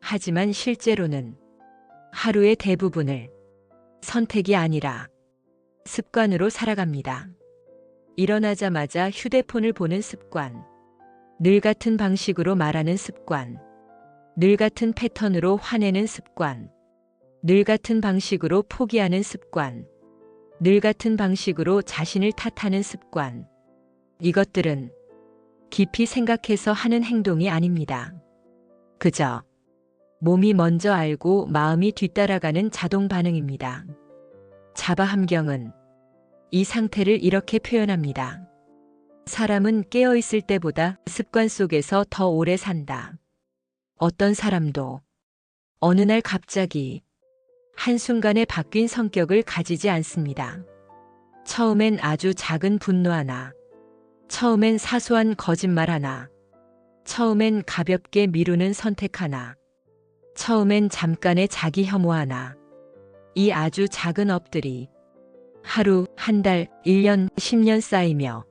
하지만 실제로는 하루의 대부분을 선택이 아니라 습관으로 살아갑니다. 일어나자마자 휴대폰을 보는 습관, 늘 같은 방식으로 말하는 습관, 늘 같은 패턴으로 화내는 습관, 늘 같은 방식으로 포기하는 습관, 늘 같은 방식으로 자신을 탓하는 습관. 이것들은 깊이 생각해서 하는 행동이 아닙니다. 그저 몸이 먼저 알고 마음이 뒤따라가는 자동 반응입니다. 자바 함경은 이 상태를 이렇게 표현합니다. 사람은 깨어있을 때보다 습관 속에서 더 오래 산다. 어떤 사람도 어느 날 갑자기 한순간에 바뀐 성격을 가지지 않습니다. 처음엔 아주 작은 분노 하나, 처음엔 사소한 거짓말 하나, 처음엔 가볍게 미루는 선택 하나, 처음엔 잠깐의 자기 혐오 하나. 이 아주 작은 업들이 하루, 한 달, 1년, 10년 쌓이며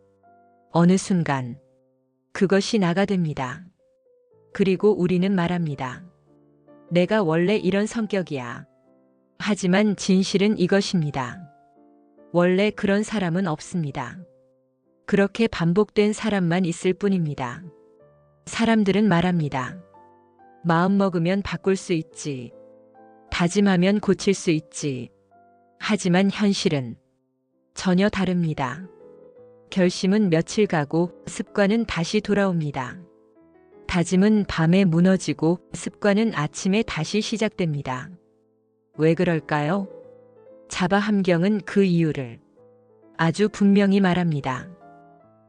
어느 순간 그것이 나가 됩니다. 그리고 우리는 말합니다. 내가 원래 이런 성격이야. 하지만 진실은 이것입니다. 원래 그런 사람은 없습니다. 그렇게 반복된 사람만 있을 뿐입니다. 사람들은 말합니다. 마음먹으면 바꿀 수 있지. 다짐하면 고칠 수 있지. 하지만 현실은 전혀 다릅니다. 결심은 며칠 가고 습관은 다시 돌아옵니다. 다짐은 밤에 무너지고 습관은 아침에 다시 시작됩니다. 왜 그럴까요? 자바 함경은 그 이유를 아주 분명히 말합니다.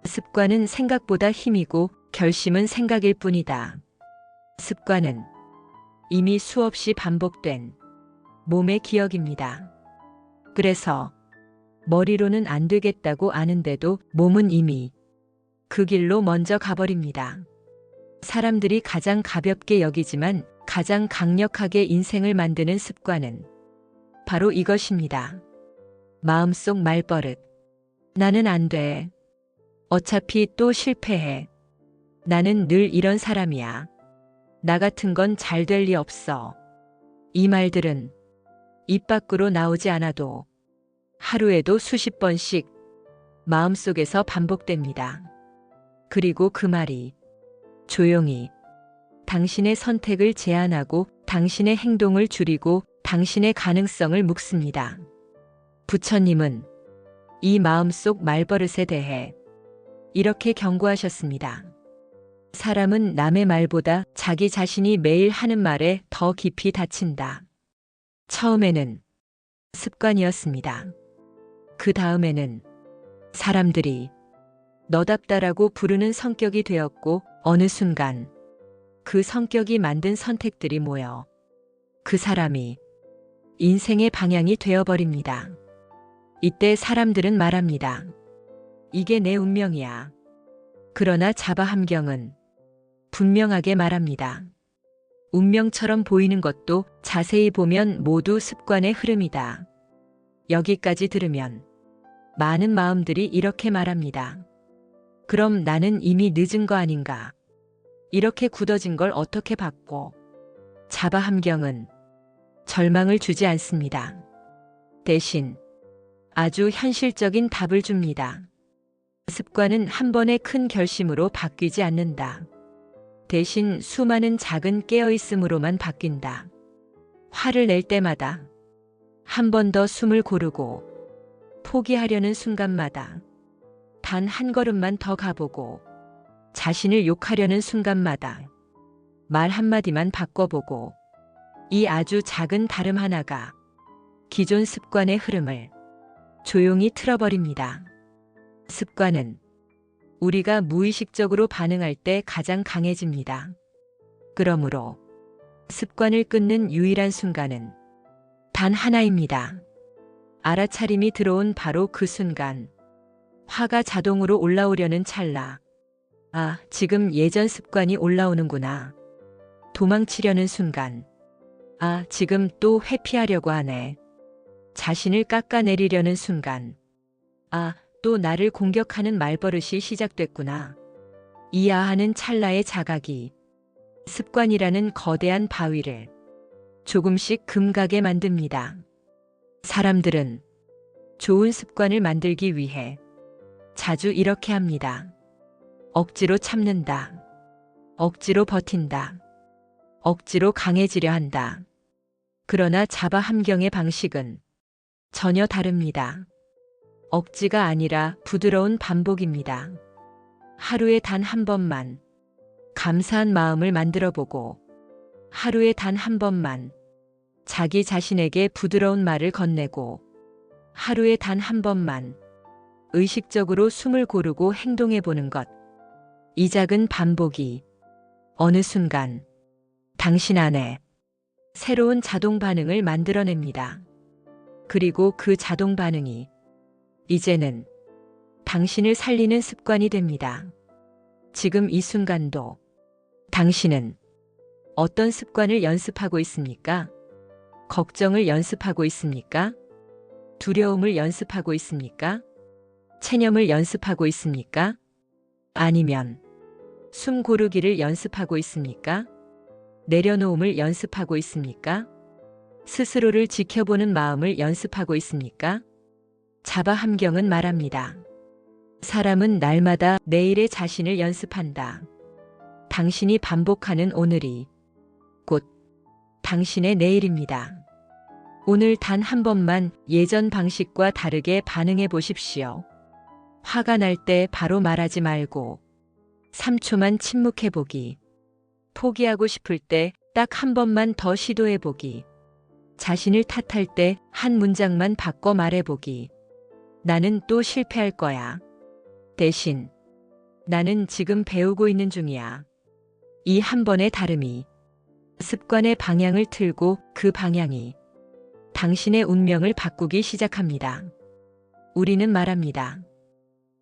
습관은 생각보다 힘이고 결심은 생각일 뿐이다. 습관은 이미 수없이 반복된 몸의 기억입니다. 그래서 머리로는 안 되겠다고 아는데도 몸은 이미 그 길로 먼저 가버립니다. 사람들이 가장 가볍게 여기지만 가장 강력하게 인생을 만드는 습관은 바로 이것입니다. 마음속 말버릇. 나는 안 돼. 어차피 또 실패해. 나는 늘 이런 사람이야. 나 같은 건 잘 될 리 없어. 이 말들은 입 밖으로 나오지 않아도 하루에도 수십 번씩 마음속에서 반복됩니다. 그리고 그 말이 조용히 당신의 선택을 제한하고 당신의 행동을 줄이고 당신의 가능성을 묶습니다. 부처님은 이 마음속 말버릇에 대해 이렇게 경고하셨습니다. 사람은 남의 말보다 자기 자신이 매일 하는 말에 더 깊이 다친다. 처음에는 습관이었습니다. 그 다음에는 사람들이 너답다라고 부르는 성격이 되었고 어느 순간 그 성격이 만든 선택들이 모여 그 사람이 인생의 방향이 되어버립니다. 이때 사람들은 말합니다. 이게 내 운명이야. 그러나 자바함경은 분명하게 말합니다. 운명처럼 보이는 것도 자세히 보면 모두 습관의 흐름이다. 여기까지 들으면 많은 마음들이 이렇게 말합니다. 그럼 나는 이미 늦은 거 아닌가? 이렇게 굳어진 걸 어떻게 바꿔? 자바함경은 절망을 주지 않습니다. 대신 아주 현실적인 답을 줍니다. 습관은 한 번의 큰 결심으로 바뀌지 않는다. 대신 수많은 작은 깨어있음으로만 바뀐다. 화를 낼 때마다 한 번 더 숨을 고르고 포기하려는 순간마다 단 한 걸음만 더 가보고 자신을 욕하려는 순간마다 말 한마디만 바꿔보고 이 아주 작은 다름 하나가 기존 습관의 흐름을 조용히 틀어버립니다. 습관은 우리가 무의식적으로 반응할 때 가장 강해집니다. 그러므로 습관을 끊는 유일한 순간은 단 하나입니다. 알아차림이 들어온 바로 그 순간, 화가 자동으로 올라오려는 찰나, 아, 지금 예전 습관이 올라오는구나. 도망치려는 순간, 아, 지금 또 회피하려고 하네. 자신을 깎아내리려는 순간, 아, 또 나를 공격하는 말버릇이 시작됐구나. 이 아하는 찰나의 자각이 습관이라는 거대한 바위를 조금씩 금가게 만듭니다. 사람들은 좋은 습관을 만들기 위해 자주 이렇게 합니다. 억지로 참는다. 억지로 버틴다. 억지로 강해지려 한다. 그러나 자바함경의 방식은 전혀 다릅니다. 억지가 아니라 부드러운 반복입니다. 하루에 단 한 번만 감사한 마음을 만들어 보고 하루에 단 한 번만 자기 자신에게 부드러운 말을 건네고 하루에 단 한 번만 의식적으로 숨을 고르고 행동해 보는 것. 이 작은 반복이 어느 순간 당신 안에 새로운 자동 반응을 만들어냅니다. 그리고 그 자동 반응이 이제는 당신을 살리는 습관이 됩니다. 지금 이 순간도 당신은 어떤 습관을 연습하고 있습니까? 걱정을 연습하고 있습니까? 두려움을 연습하고 있습니까? 체념을 연습하고 있습니까? 아니면 숨 고르기를 연습하고 있습니까? 내려놓음을 연습하고 있습니까? 스스로를 지켜보는 마음을 연습하고 있습니까? 자바함경은 말합니다. 사람은 날마다 내일의 자신을 연습한다. 당신이 반복하는 오늘이 곧 당신의 내일입니다. 오늘 단 한 번만 예전 방식과 다르게 반응해 보십시오. 화가 날 때 바로 말하지 말고 3초만 침묵해 보기. 포기하고 싶을 때 딱 한 번만 더 시도해 보기. 자신을 탓할 때 한 문장만 바꿔 말해 보기. 나는 또 실패할 거야. 대신 나는 지금 배우고 있는 중이야. 이 한 번의 다름이 습관의 방향을 틀고 그 방향이 당신의 운명을 바꾸기 시작합니다. 우리는 말합니다.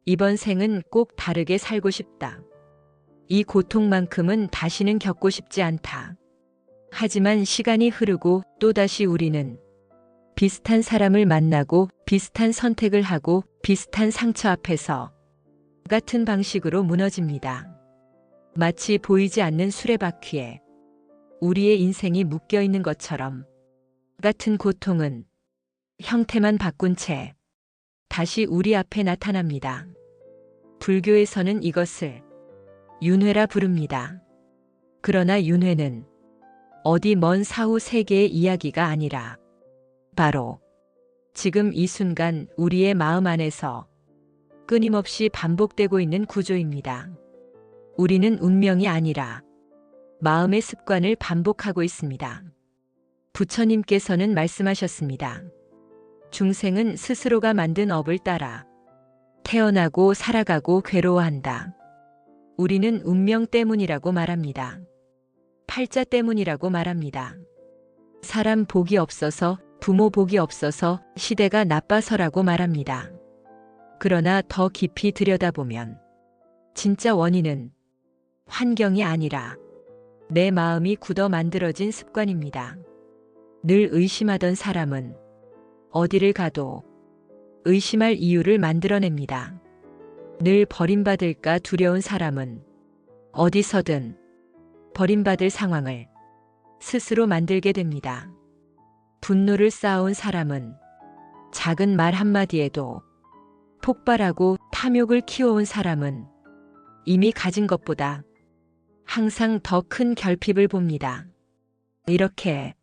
이번 생은 꼭 다르게 살고 싶다. 이 고통만큼은 다시는 겪고 싶지 않다. 하지만 시간이 흐르고 또다시 우리는 비슷한 사람을 만나고 비슷한 선택을 하고 비슷한 상처 앞에서 같은 방식으로 무너집니다. 마치 보이지 않는 수레바퀴에 우리의 인생이 묶여 있는 것처럼 같은 고통은 형태만 바꾼 채 다시 우리 앞에 나타납니다. 불교에서는 이것을 윤회라 부릅니다. 그러나 윤회는 어디 먼 사후 세계의 이야기가 아니라 바로 지금 이 순간 우리의 마음 안에서 끊임없이 반복되고 있는 구조입니다. 우리는 운명이 아니라 마음의 습관을 반복하고 있습니다. 부처님께서는 말씀하셨습니다. 중생은 스스로가 만든 업을 따라 태어나고 살아가고 괴로워한다. 우리는 운명 때문이라고 말합니다. 팔자 때문이라고 말합니다. 사람 복이 없어서, 부모 복이 없어서, 시대가 나빠서라고 말합니다. 그러나 더 깊이 들여다보면 진짜 원인은 환경이 아니라 내 마음이 굳어 만들어진 습관입니다. 늘 의심하던 사람은 어디를 가도 의심할 이유를 만들어냅니다. 늘 버림받을까 두려운 사람은 어디서든 버림받을 상황을 스스로 만들게 됩니다. 분노를 쌓아온 사람은 작은 말 한마디에도 폭발하고 탐욕을 키워온 사람은 이미 가진 것보다 항상 더 큰 결핍을 봅니다. 이렇게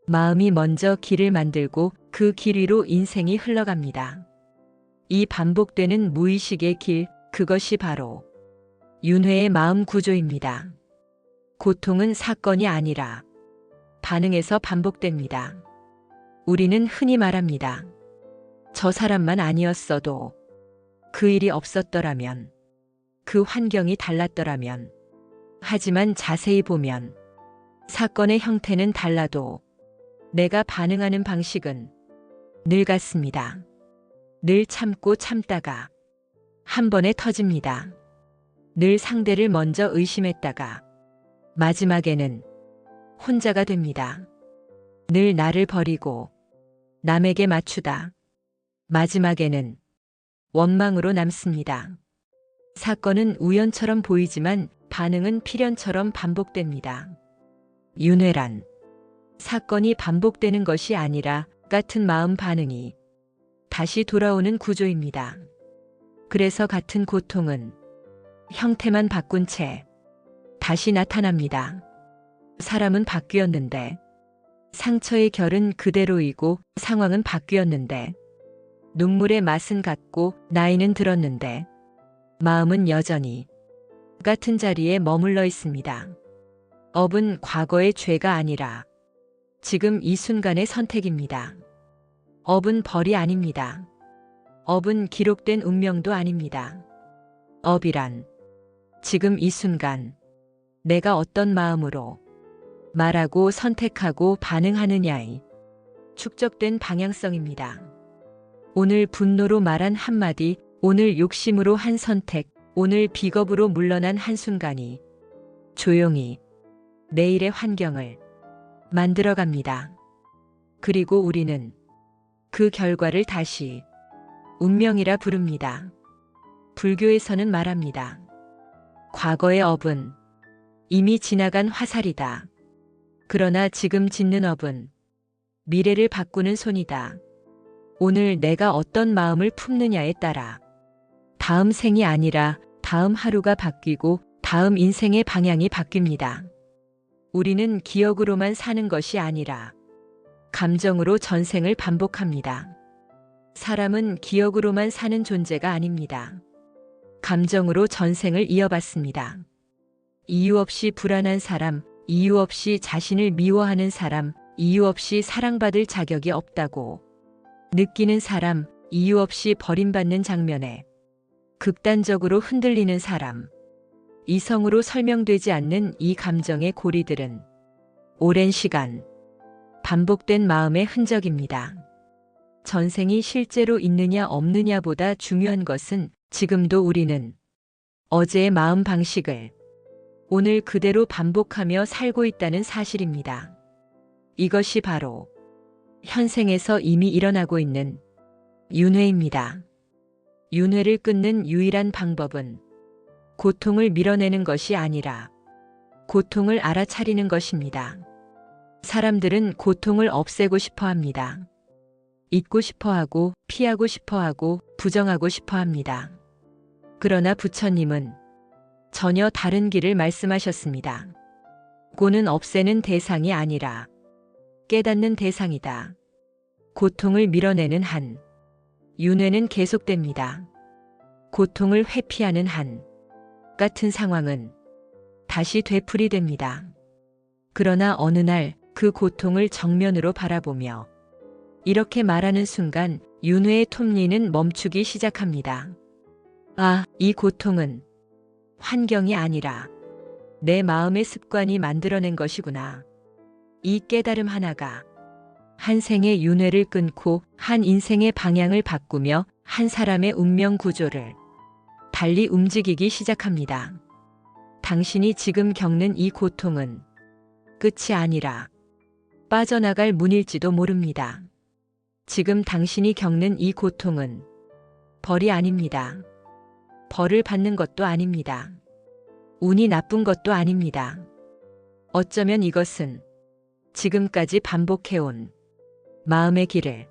마음이 먼저 길을 만들고 그 길 위로 인생이 흘러갑니다. 이 반복되는 무의식의 길, 그것이 바로 윤회의 마음 구조입니다. 고통은 사건이 아니라 반응에서 반복됩니다. 우리는 흔히 말합니다. 저 사람만 아니었어도, 그 일이 없었더라면, 그 환경이 달랐더라면. 하지만 자세히 보면 사건의 형태는 달라도 내가 반응하는 방식은 늘 같습니다. 늘 참고 참다가 한 번에 터집니다. 늘 상대를 먼저 의심했다가 마지막에는 혼자가 됩니다. 늘 나를 버리고 남에게 맞추다 마지막에는 원망으로 남습니다. 사건은 우연처럼 보이지만 반응은 필연처럼 반복됩니다. 윤회란 사건이 반복되는 것이 아니라 같은 마음 반응이 다시 돌아오는 구조입니다. 그래서 같은 고통은 형태만 바꾼 채 다시 나타납니다. 사람은 바뀌었는데, 상처의 결은 그대로이고 상황은 바뀌었는데, 눈물의 맛은 같고 나이는 들었는데, 마음은 여전히 같은 자리에 머물러 있습니다. 업은 과거의 죄가 아니라 지금 이 순간의 선택입니다. 업은 벌이 아닙니다. 업은 기록된 운명도 아닙니다. 업이란 지금 이 순간 내가 어떤 마음으로 말하고 선택하고 반응하느냐의 축적된 방향성입니다. 오늘 분노로 말한 한마디, 오늘 욕심으로 한 선택, 오늘 비겁으로 물러난 한순간이 조용히 내일의 환경을 만들어갑니다. 그리고 우리는 그 결과를 다시 운명이라 부릅니다. 불교에서는 말합니다. 과거의 업은 이미 지나간 화살이다. 그러나 지금 짓는 업은 미래를 바꾸는 손이다. 오늘 내가 어떤 마음을 품느냐에 따라 다음 생이 아니라 다음 하루가 바뀌고 다음 인생의 방향이 바뀝니다. 우리는 기억으로만 사는 것이 아니라 감정으로 전생을 반복합니다. 사람은 기억으로만 사는 존재가 아닙니다. 감정으로 전생을 이어받습니다. 이유 없이 불안한 사람, 이유 없이 자신을 미워하는 사람, 이유 없이 사랑받을 자격이 없다고 느끼는 사람, 이유 없이 버림받는 장면에 극단적으로 흔들리는 사람, 이성으로 설명되지 않는 이 감정의 고리들은 오랜 시간 반복된 마음의 흔적입니다. 전생이 실제로 있느냐 없느냐보다 중요한 것은 지금도 우리는 어제의 마음 방식을 오늘 그대로 반복하며 살고 있다는 사실입니다. 이것이 바로 현생에서 이미 일어나고 있는 윤회입니다. 윤회를 끊는 유일한 방법은 고통을 밀어내는 것이 아니라 고통을 알아차리는 것입니다. 사람들은 고통을 없애고 싶어 합니다. 잊고 싶어 하고, 피하고 싶어 하고, 부정하고 싶어 합니다. 그러나 부처님은 전혀 다른 길을 말씀하셨습니다. 고는 없애는 대상이 아니라 깨닫는 대상이다. 고통을 밀어내는 한, 윤회는 계속됩니다. 고통을 회피하는 한, 같은 상황은 다시 되풀이됩니다. 그러나 어느 날 그 고통을 정면으로 바라보며 이렇게 말하는 순간 윤회의 톱니는 멈추기 시작합니다. 아, 이 고통은 환경이 아니라 내 마음의 습관이 만들어낸 것이구나. 이 깨달음 하나가 한 생의 윤회를 끊고 한 인생의 방향을 바꾸며 한 사람의 운명 구조를 달리 움직이기 시작합니다. 당신이 지금 겪는 이 고통은 끝이 아니라 빠져나갈 문일지도 모릅니다. 지금 당신이 겪는 이 고통은 벌이 아닙니다. 벌을 받는 것도 아닙니다. 운이 나쁜 것도 아닙니다. 어쩌면 이것은 지금까지 반복해온 마음의 길을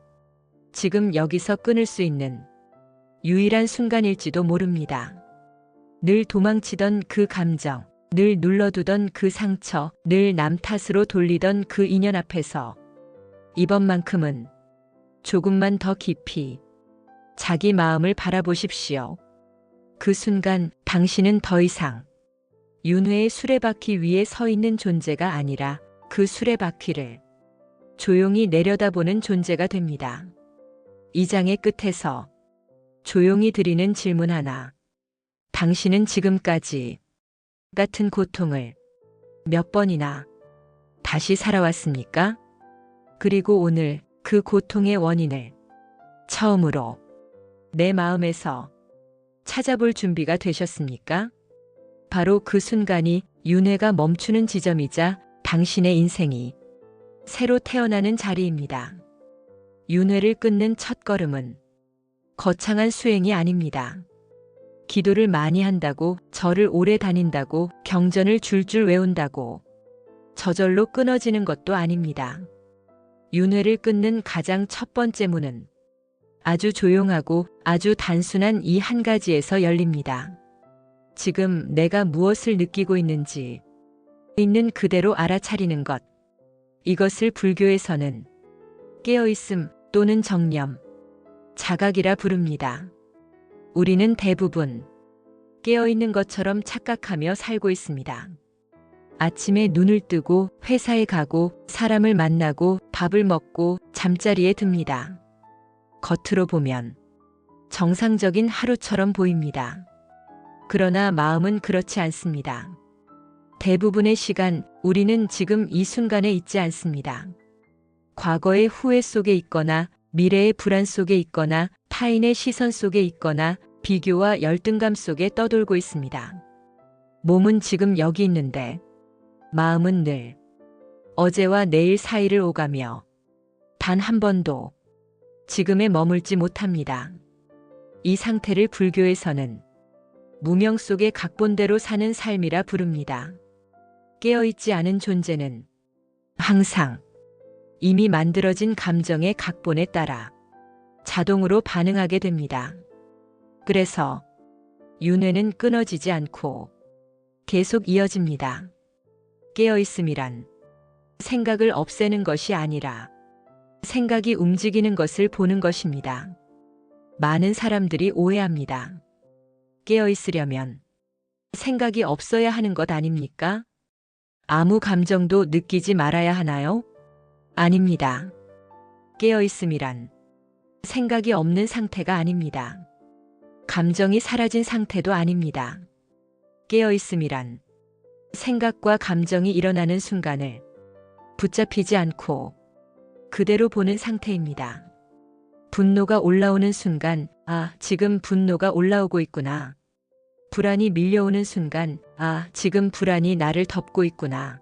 지금 여기서 끊을 수 있는 유일한 순간일지도 모릅니다. 늘 도망치던 그 감정, 늘 눌러두던 그 상처, 늘 남 탓으로 돌리던 그 인연 앞에서 이번만큼은 조금만 더 깊이 자기 마음을 바라보십시오. 그 순간 당신은 더 이상 윤회의 수레바퀴 위에 서 있는 존재가 아니라 그 수레바퀴를 조용히 내려다보는 존재가 됩니다. 이 장의 끝에서 조용히 드리는 질문 하나. 당신은 지금까지 같은 고통을 몇 번이나 다시 살아왔습니까? 그리고 오늘 그 고통의 원인을 처음으로 내 마음에서 찾아볼 준비가 되셨습니까? 바로 그 순간이 윤회가 멈추는 지점이자 당신의 인생이 새로 태어나는 자리입니다. 윤회를 끊는 첫걸음은 거창한 수행이 아닙니다. 기도를 많이 한다고, 절을 오래 다닌다고, 경전을 줄줄 외운다고 저절로 끊어지는 것도 아닙니다. 윤회를 끊는 가장 첫 번째 문은 아주 조용하고 아주 단순한 이 한 가지에서 열립니다. 지금 내가 무엇을 느끼고 있는지 있는 그대로 알아차리는 것. 이것을 불교에서는 깨어있음 또는 정념, 자각이라 부릅니다. 우리는 대부분 깨어있는 것처럼 착각하며 살고 있습니다. 아침에 눈을 뜨고 회사에 가고 사람을 만나고 밥을 먹고 잠자리에 듭니다. 겉으로 보면 정상적인 하루처럼 보입니다. 그러나 마음은 그렇지 않습니다. 대부분의 시간 우리는 지금 이 순간에 있지 않습니다. 과거의 후회 속에 있거나 미래의 불안 속에 있거나 타인의 시선 속에 있거나 비교와 열등감 속에 떠돌고 있습니다. 몸은 지금 여기 있는데 마음은 늘 어제와 내일 사이를 오가며 단 한 번도 지금에 머물지 못합니다. 이 상태를 불교에서는 무명 속의 각본대로 사는 삶이라 부릅니다. 깨어있지 않은 존재는 항상 이미 만들어진 감정의 각본에 따라 자동으로 반응하게 됩니다. 그래서 윤회는 끊어지지 않고 계속 이어집니다. 깨어있음이란 생각을 없애는 것이 아니라 생각이 움직이는 것을 보는 것입니다. 많은 사람들이 오해합니다. 깨어있으려면 생각이 없어야 하는 것 아닙니까? 아무 감정도 느끼지 말아야 하나요? 아닙니다. 깨어있음이란 생각이 없는 상태가 아닙니다. 감정이 사라진 상태도 아닙니다. 깨어있음이란 생각과 감정이 일어나는 순간을 붙잡히지 않고 그대로 보는 상태입니다. 분노가 올라오는 순간, 아, 지금 분노가 올라오고 있구나. 불안이 밀려오는 순간, 아, 지금 불안이 나를 덮고 있구나.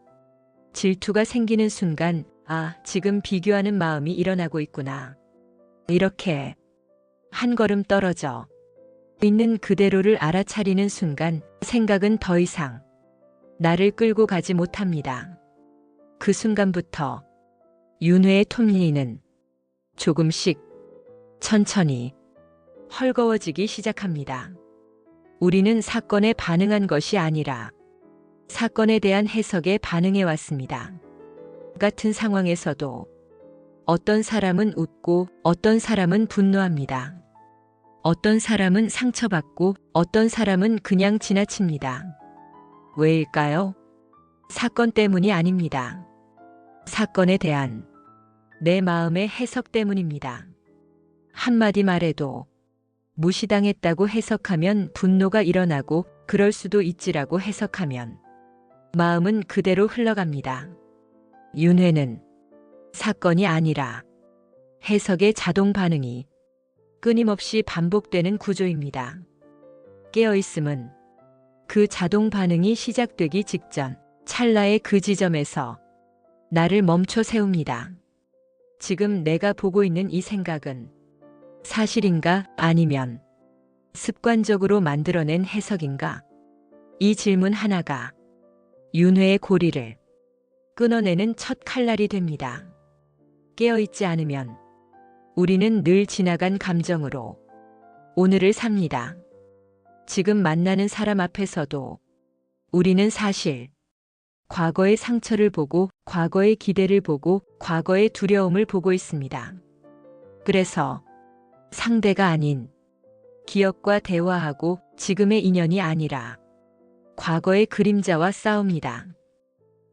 질투가 생기는 순간, 아, 지금 비교하는 마음이 일어나고 있구나. 이렇게 한 걸음 떨어져 있는 그대로를 알아차리는 순간 생각은 더 이상 나를 끌고 가지 못합니다. 그 순간부터 윤회의 톱니는 조금씩 천천히 헐거워지기 시작합니다. 우리는 사건에 반응한 것이 아니라 사건에 대한 해석에 반응해 왔습니다. 같은 상황에서도 어떤 사람은 웃고 어떤 사람은 분노합니다. 어떤 사람은 상처받고 어떤 사람은 그냥 지나칩니다. 왜일까요? 사건 때문이 아닙니다. 사건에 대한 내 마음의 해석 때문입니다. 한마디 말해도 무시당했다고 해석하면 분노가 일어나고 그럴 수도 있지라고 해석하면 마음은 그대로 흘러갑니다. 윤회는 사건이 아니라 해석의 자동 반응이 끊임없이 반복되는 구조입니다. 깨어있음은 그 자동 반응이 시작되기 직전 찰나의 그 지점에서 나를 멈춰 세웁니다. 지금 내가 보고 있는 이 생각은 사실인가 아니면 습관적으로 만들어낸 해석인가? 이 질문 하나가 윤회의 고리를 끊어내는 첫 칼날이 됩니다. 깨어있지 않으면 우리는 늘 지나간 감정으로 오늘을 삽니다. 지금 만나는 사람 앞에서도 우리는 사실 과거의 상처를 보고 과거의 기대를 보고 과거의 두려움을 보고 있습니다. 그래서 상대가 아닌 기억과 대화하고 지금의 인연이 아니라 과거의 그림자와 싸웁니다.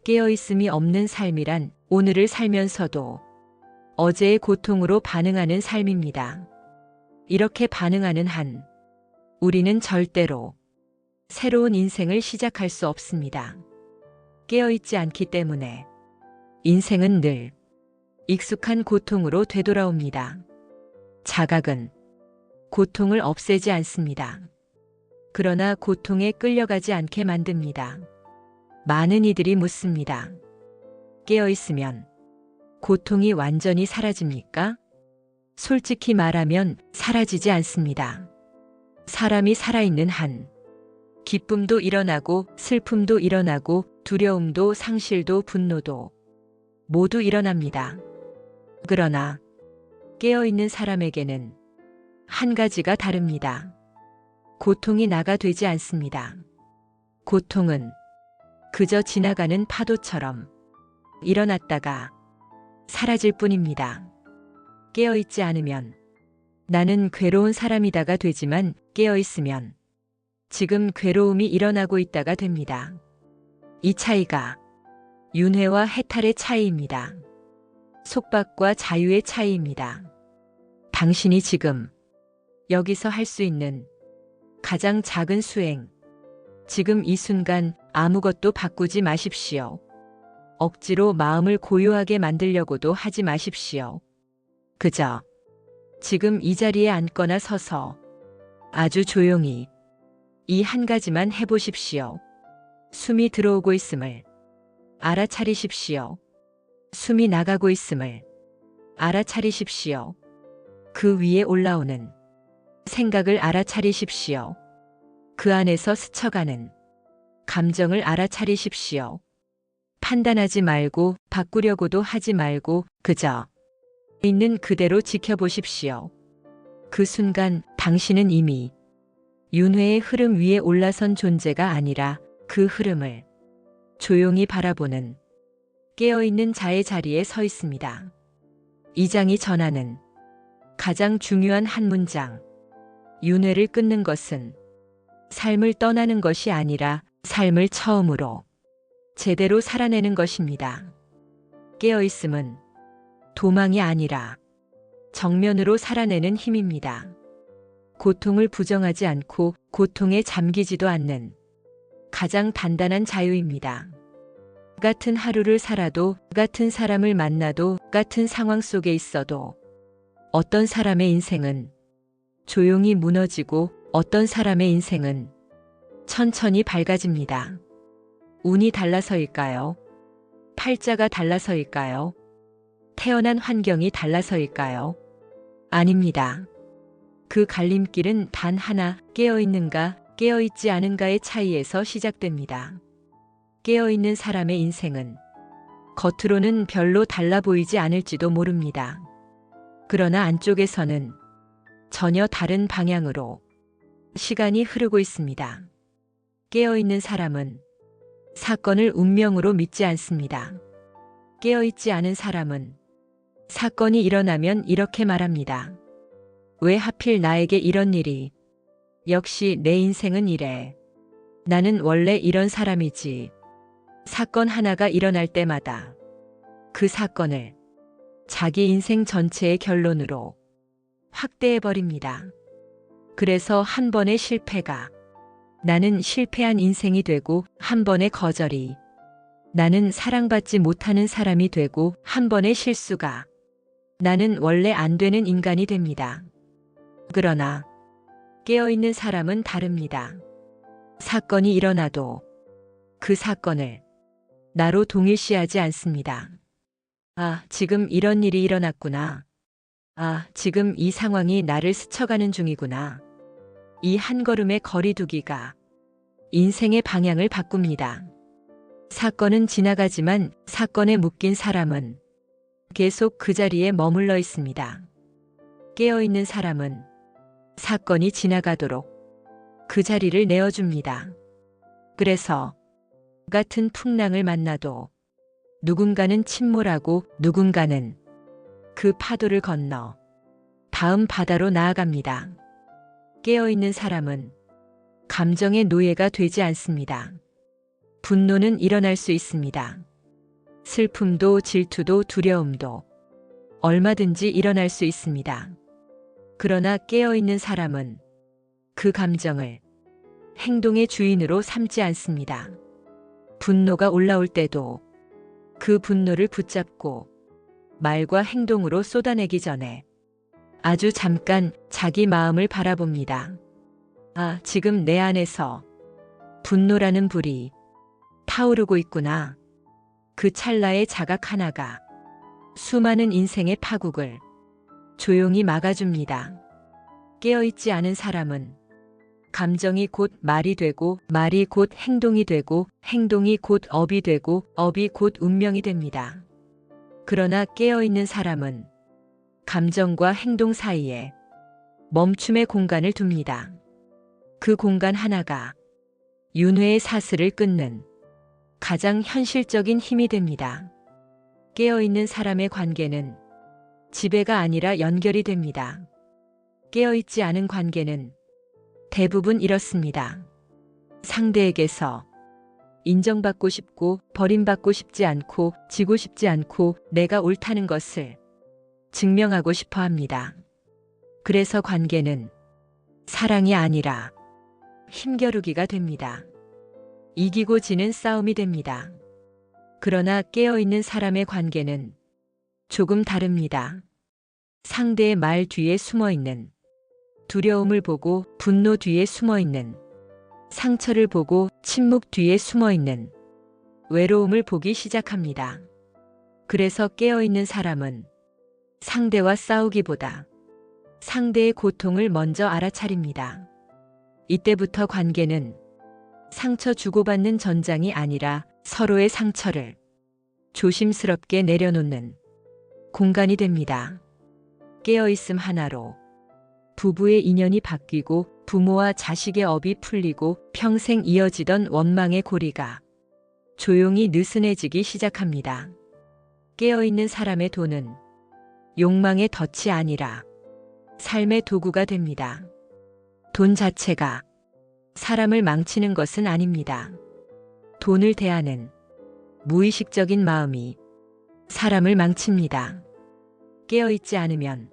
깨어있음이 없는 삶이란 오늘을 살면서도 어제의 고통으로 반응하는 삶입니다. 이렇게 반응하는 한 우리는 절대로 새로운 인생을 시작할 수 없습니다. 깨어있지 않기 때문에 인생은 늘 익숙한 고통으로 되돌아옵니다. 자각은 고통을 없애지 않습니다. 그러나 고통에 끌려가지 않게 만듭니다. 많은 이들이 묻습니다. 깨어있으면 고통이 완전히 사라집니까? 솔직히 말하면 사라지지 않습니다. 사람이 살아있는 한 기쁨도 일어나고 슬픔도 일어나고 두려움도 상실도 분노도 모두 일어납니다. 그러나 깨어있는 사람에게는 한 가지가 다릅니다. 고통이 나가 되지 않습니다. 고통은 그저 지나가는 파도처럼 일어났다가 사라질 뿐입니다. 깨어있지 않으면 나는 괴로운 사람이다가 되지만 깨어있으면 지금 괴로움이 일어나고 있다가 됩니다. 이 차이가 윤회와 해탈의 차이입니다. 속박과 자유의 차이입니다. 당신이 지금 여기서 할 수 있는 가장 작은 수행, 지금 이 순간 아무것도 바꾸지 마십시오. 억지로 마음을 고요하게 만들려고도 하지 마십시오. 그저 지금 이 자리에 앉거나 서서 아주 조용히 이 한 가지만 해보십시오. 숨이 들어오고 있음을 알아차리십시오. 숨이 나가고 있음을 알아차리십시오. 그 위에 올라오는 생각을 알아차리십시오. 그 안에서 스쳐가는 감정을 알아차리십시오. 판단하지 말고 바꾸려고도 하지 말고 그저 있는 그대로 지켜보십시오. 그 순간 당신은 이미 윤회의 흐름 위에 올라선 존재가 아니라 그 흐름을 조용히 바라보는 깨어있는 자의 자리에 서 있습니다. 이 장이 전하는 가장 중요한 한 문장. 윤회를 끊는 것은 삶을 떠나는 것이 아니라 삶을 처음으로 제대로 살아내는 것입니다. 깨어있음은 도망이 아니라 정면으로 살아내는 힘입니다. 고통을 부정하지 않고 고통에 잠기지도 않는 가장 단단한 자유입니다. 같은 하루를 살아도, 같은 사람을 만나도, 같은 상황 속에 있어도 어떤 사람의 인생은 조용히 무너지고 어떤 사람의 인생은 천천히 밝아집니다. 운이 달라서일까요? 팔자가 달라서일까요? 태어난 환경이 달라서일까요? 아닙니다. 그 갈림길은 단 하나, 깨어있는가, 깨어있지 않은가의 차이에서 시작됩니다. 깨어있는 사람의 인생은 겉으로는 별로 달라 보이지 않을지도 모릅니다. 그러나 안쪽에서는 전혀 다른 방향으로 시간이 흐르고 있습니다. 깨어있는 사람은 사건을 운명으로 믿지 않습니다. 깨어있지 않은 사람은 사건이 일어나면 이렇게 말합니다. 왜 하필 나에게 이런 일이? 역시 내 인생은 이래. 나는 원래 이런 사람이지. 사건 하나가 일어날 때마다 그 사건을 자기 인생 전체의 결론으로 확대해버립니다. 그래서 한 번의 실패가 나는 실패한 인생이 되고 한 번의 거절이 나는 사랑받지 못하는 사람이 되고 한 번의 실수가 나는 원래 안 되는 인간이 됩니다. 그러나 깨어있는 사람은 다릅니다. 사건이 일어나도 그 사건을 나로 동일시하지 않습니다. 아, 지금 이런 일이 일어났구나. 아, 지금 이 상황이 나를 스쳐가는 중이구나. 이 한 걸음의 거리두기가 인생의 방향을 바꿉니다. 사건은 지나가지만 사건에 묶인 사람은 계속 그 자리에 머물러 있습니다. 깨어있는 사람은 사건이 지나가도록 그 자리를 내어줍니다. 그래서 같은 풍랑을 만나도 누군가는 침몰하고 누군가는 그 파도를 건너 다음 바다로 나아갑니다. 깨어있는 사람은 감정의 노예가 되지 않습니다. 분노는 일어날 수 있습니다. 슬픔도 질투도 두려움도 얼마든지 일어날 수 있습니다. 그러나 깨어있는 사람은 그 감정을 행동의 주인으로 삼지 않습니다. 분노가 올라올 때도 그 분노를 붙잡고 말과 행동으로 쏟아내기 전에 아주 잠깐 자기 마음을 바라봅니다. 아, 지금 내 안에서 분노라는 불이 타오르고 있구나. 그 찰나의 자각 하나가 수많은 인생의 파국을 조용히 막아줍니다. 깨어있지 않은 사람은 감정이 곧 말이 되고 말이 곧 행동이 되고 행동이 곧 업이 되고 업이 곧 운명이 됩니다. 그러나 깨어있는 사람은 감정과 행동 사이에 멈춤의 공간을 둡니다. 그 공간 하나가 윤회의 사슬을 끊는 가장 현실적인 힘이 됩니다. 깨어있는 사람의 관계는 지배가 아니라 연결이 됩니다. 깨어있지 않은 관계는 대부분 이렇습니다. 상대에게서 인정받고 싶고 버림받고 싶지 않고 지고 싶지 않고 내가 옳다는 것을 증명하고 싶어 합니다. 그래서 관계는 사랑이 아니라 힘겨루기가 됩니다. 이기고 지는 싸움이 됩니다. 그러나 깨어있는 사람의 관계는 조금 다릅니다. 상대의 말 뒤에 숨어있는 두려움을 보고 분노 뒤에 숨어있는 상처를 보고 침묵 뒤에 숨어있는 외로움을 보기 시작합니다. 그래서 깨어있는 사람은 상대와 싸우기보다 상대의 고통을 먼저 알아차립니다. 이때부터 관계는 상처 주고받는 전장이 아니라 서로의 상처를 조심스럽게 내려놓는 공간이 됩니다. 깨어있음 하나로 부부의 인연이 바뀌고 부모와 자식의 업이 풀리고 평생 이어지던 원망의 고리가 조용히 느슨해지기 시작합니다. 깨어있는 사람의 돈은 욕망의 덫이 아니라 삶의 도구가 됩니다. 돈 자체가 사람을 망치는 것은 아닙니다. 돈을 대하는 무의식적인 마음이 사람을 망칩니다. 깨어있지 않으면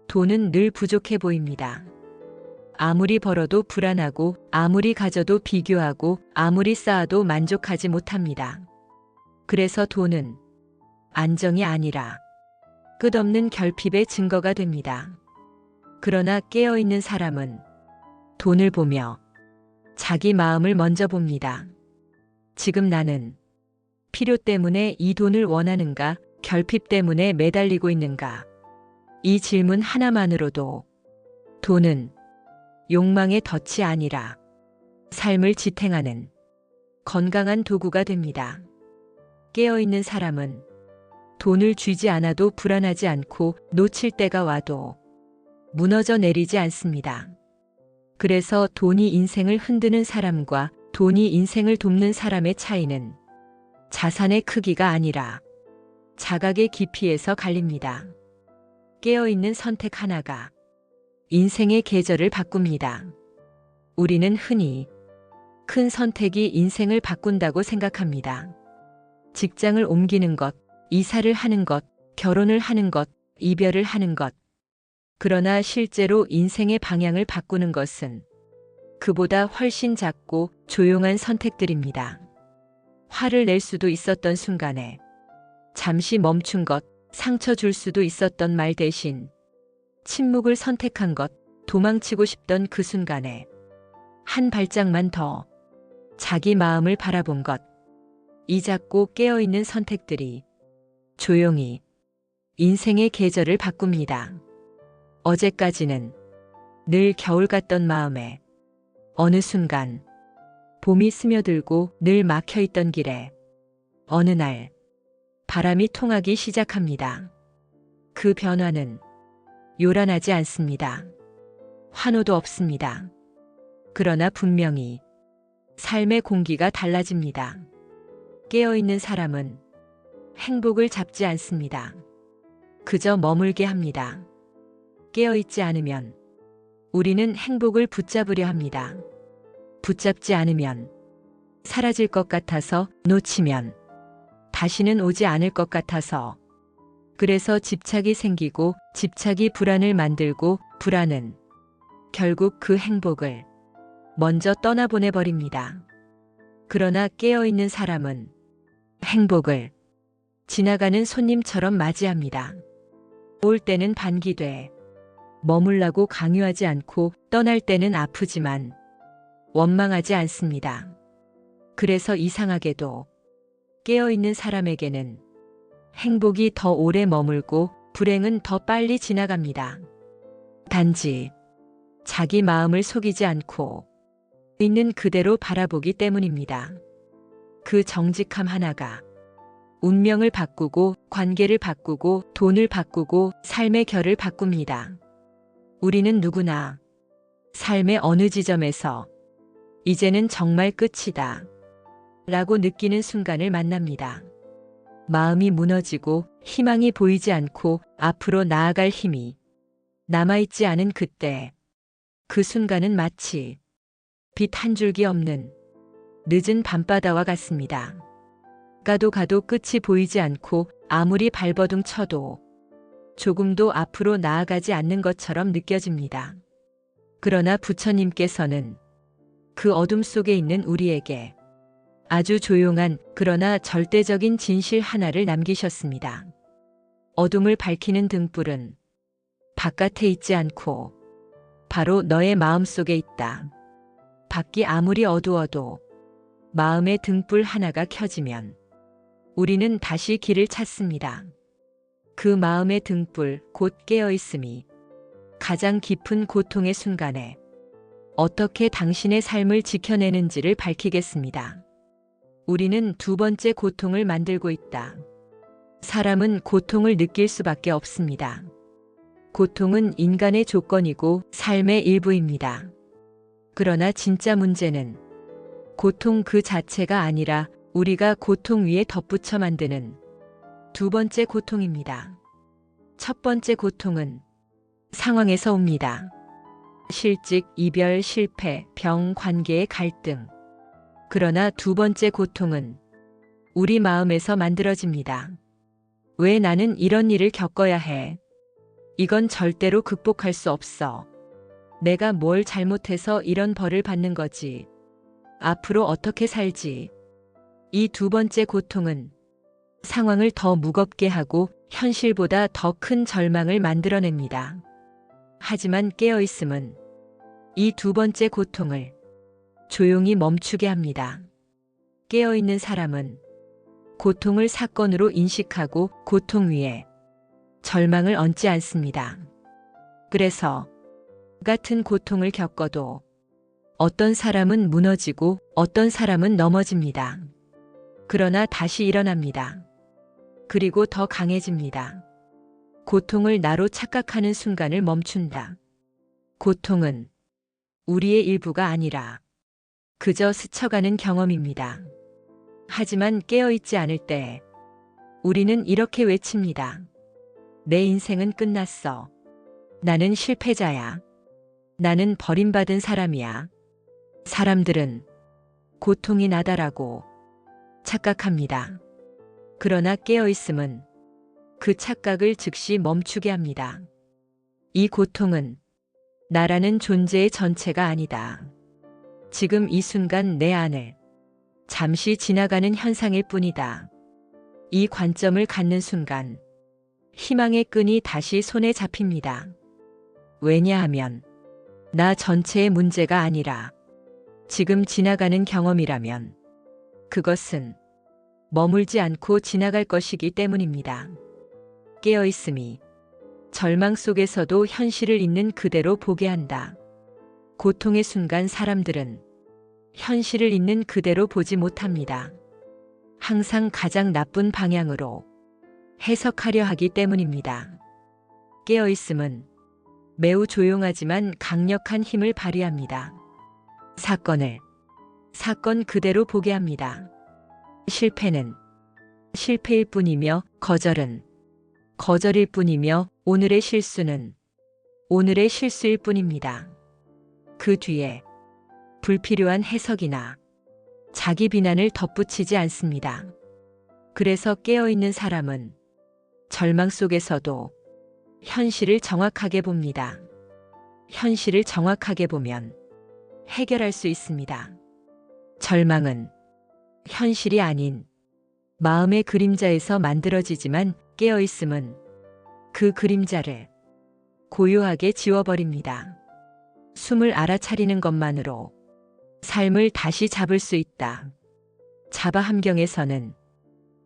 돈은 늘 부족해 보입니다. 아무리 벌어도 불안하고 아무리 가져도 비교하고 아무리 쌓아도 만족하지 못합니다. 그래서 돈은 안정이 아니라 끝없는 결핍의 증거가 됩니다. 그러나 깨어있는 사람은 돈을 보며 자기 마음을 먼저 봅니다. 지금 나는 필요 때문에 이 돈을 원하는가, 결핍 때문에 매달리고 있는가? 이 질문 하나만으로도 돈은 욕망의 덫이 아니라 삶을 지탱하는 건강한 도구가 됩니다. 깨어있는 사람은 돈을 쥐지 않아도 불안하지 않고 놓칠 때가 와도 무너져 내리지 않습니다. 그래서 돈이 인생을 흔드는 사람과 돈이 인생을 돕는 사람의 차이는 자산의 크기가 아니라 자각의 깊이에서 갈립니다. 깨어있는 선택 하나가 인생의 계절을 바꿉니다. 우리는 흔히 큰 선택이 인생을 바꾼다고 생각합니다. 직장을 옮기는 것, 이사를 하는 것, 결혼을 하는 것, 이별을 하는 것. 그러나 실제로 인생의 방향을 바꾸는 것은 그보다 훨씬 작고 조용한 선택들입니다. 화를 낼 수도 있었던 순간에 잠시 멈춘 것, 상처 줄 수도 있었던 말 대신 침묵을 선택한 것, 도망치고 싶던 그 순간에 한 발짝만 더 자기 마음을 바라본 것, 이 작고 깨어있는 선택들이 조용히 인생의 계절을 바꿉니다. 어제까지는 늘 겨울 같던 마음에 어느 순간 봄이 스며들고 늘 막혀있던 길에 어느 날 바람이 통하기 시작합니다. 그 변화는 요란하지 않습니다. 환호도 없습니다. 그러나 분명히 삶의 공기가 달라집니다. 깨어있는 사람은 행복을 잡지 않습니다. 그저 머물게 합니다. 깨어있지 않으면 우리는 행복을 붙잡으려 합니다. 붙잡지 않으면 사라질 것 같아서, 놓치면 다시는 오지 않을 것 같아서. 그래서 집착이 생기고 집착이 불안을 만들고 불안은 결국 그 행복을 먼저 떠나보내버립니다. 그러나 깨어있는 사람은 행복을 지나가는 손님처럼 맞이합니다. 올 때는 반기되 머물라고 강요하지 않고 떠날 때는 아프지만 원망하지 않습니다. 그래서 이상하게도 깨어있는 사람에게는 행복이 더 오래 머물고 불행은 더 빨리 지나갑니다. 단지 자기 마음을 속이지 않고 있는 그대로 바라보기 때문입니다. 그 정직함 하나가 운명을 바꾸고 관계를 바꾸고 돈을 바꾸고 삶의 결을 바꿉니다. 우리는 누구나 삶의 어느 지점에서 이제는 정말 끝이다 라고 느끼는 순간을 만납니다. 마음이 무너지고 희망이 보이지 않고 앞으로 나아갈 힘이 남아있지 않은 그때, 그 순간은 마치 빛 한 줄기 없는 늦은 밤바다와 같습니다. 가도 끝이 보이지 않고 아무리 발버둥 쳐도 조금도 앞으로 나아가지 않는 것처럼 느껴집니다. 그러나 부처님께서는 그 어둠 속에 있는 우리에게 아주 조용한 그러나 절대적인 진실 하나를 남기셨습니다. 어둠을 밝히는 등불은 바깥에 있지 않고 바로 너의 마음 속에 있다. 밖이 아무리 어두워도 마음의 등불 하나가 켜지면 우리는 다시 길을 찾습니다. 그 마음의 등불, 곧 깨어있음이 가장 깊은 고통의 순간에 어떻게 당신의 삶을 지켜내는지를 밝히겠습니다. 우리는 두 번째 고통을 만들고 있다. 사람은 고통을 느낄 수밖에 없습니다. 고통은 인간의 조건이고 삶의 일부입니다. 그러나 진짜 문제는 고통 그 자체가 아니라 우리가 고통 위에 덧붙여 만드는 두 번째 고통입니다. 첫 번째 고통은 상황에서 옵니다. 실직, 이별, 실패, 병, 관계의 갈등. 그러나 두 번째 고통은 우리 마음에서 만들어집니다. 왜 나는 이런 일을 겪어야 해? 이건 절대로 극복할 수 없어. 내가 뭘 잘못해서 이런 벌을 받는 거지? 앞으로 어떻게 살지? 이 두 번째 고통은 상황을 더 무겁게 하고 현실보다 더 큰 절망을 만들어냅니다. 하지만 깨어있음은 이 두 번째 고통을 조용히 멈추게 합니다. 깨어있는 사람은 고통을 사건으로 인식하고 고통 위에 절망을 얹지 않습니다. 그래서 같은 고통을 겪어도 어떤 사람은 무너지고 어떤 사람은 넘어집니다. 그러나 다시 일어납니다. 그리고 더 강해집니다. 고통을 나로 착각하는 순간을 멈춘다. 고통은 우리의 일부가 아니라 그저 스쳐가는 경험입니다. 하지만 깨어있지 않을 때 우리는 이렇게 외칩니다. 내 인생은 끝났어. 나는 실패자야. 나는 버림받은 사람이야. 사람들은 고통이 나다라고 착각합니다. 그러나 깨어있음은 그 착각을 즉시 멈추게 합니다. 이 고통은 나라는 존재의 전체가 아니다. 지금 이 순간 내 안을 잠시 지나가는 현상일 뿐이다. 이 관점을 갖는 순간 희망의 끈이 다시 손에 잡힙니다. 왜냐하면 나 전체의 문제가 아니라 지금 지나가는 경험이라면 그것은 머물지 않고 지나갈 것이기 때문입니다. 깨어있음이 절망 속에서도 현실을 있는 그대로 보게 한다. 고통의 순간 사람들은 현실을 있는 그대로 보지 못합니다. 항상 가장 나쁜 방향으로 해석하려 하기 때문입니다. 깨어있음은 매우 조용하지만 강력한 힘을 발휘합니다. 사건을 사건 그대로 보게 합니다. 실패는 실패일 뿐이며 거절은 거절일 뿐이며 오늘의 실수는 오늘의 실수일 뿐입니다. 그 뒤에 불필요한 해석이나 자기 비난을 덧붙이지 않습니다. 그래서 깨어있는 사람은 절망 속에서도 현실을 정확하게 봅니다. 현실을 정확하게 보면 해결할 수 있습니다. 절망은 현실이 아닌 마음의 그림자에서 만들어지지만 깨어있음은 그 그림자를 고요하게 지워버립니다. 숨을 알아차리는 것만으로 삶을 다시 잡을 수 있다. 자바 함경에서는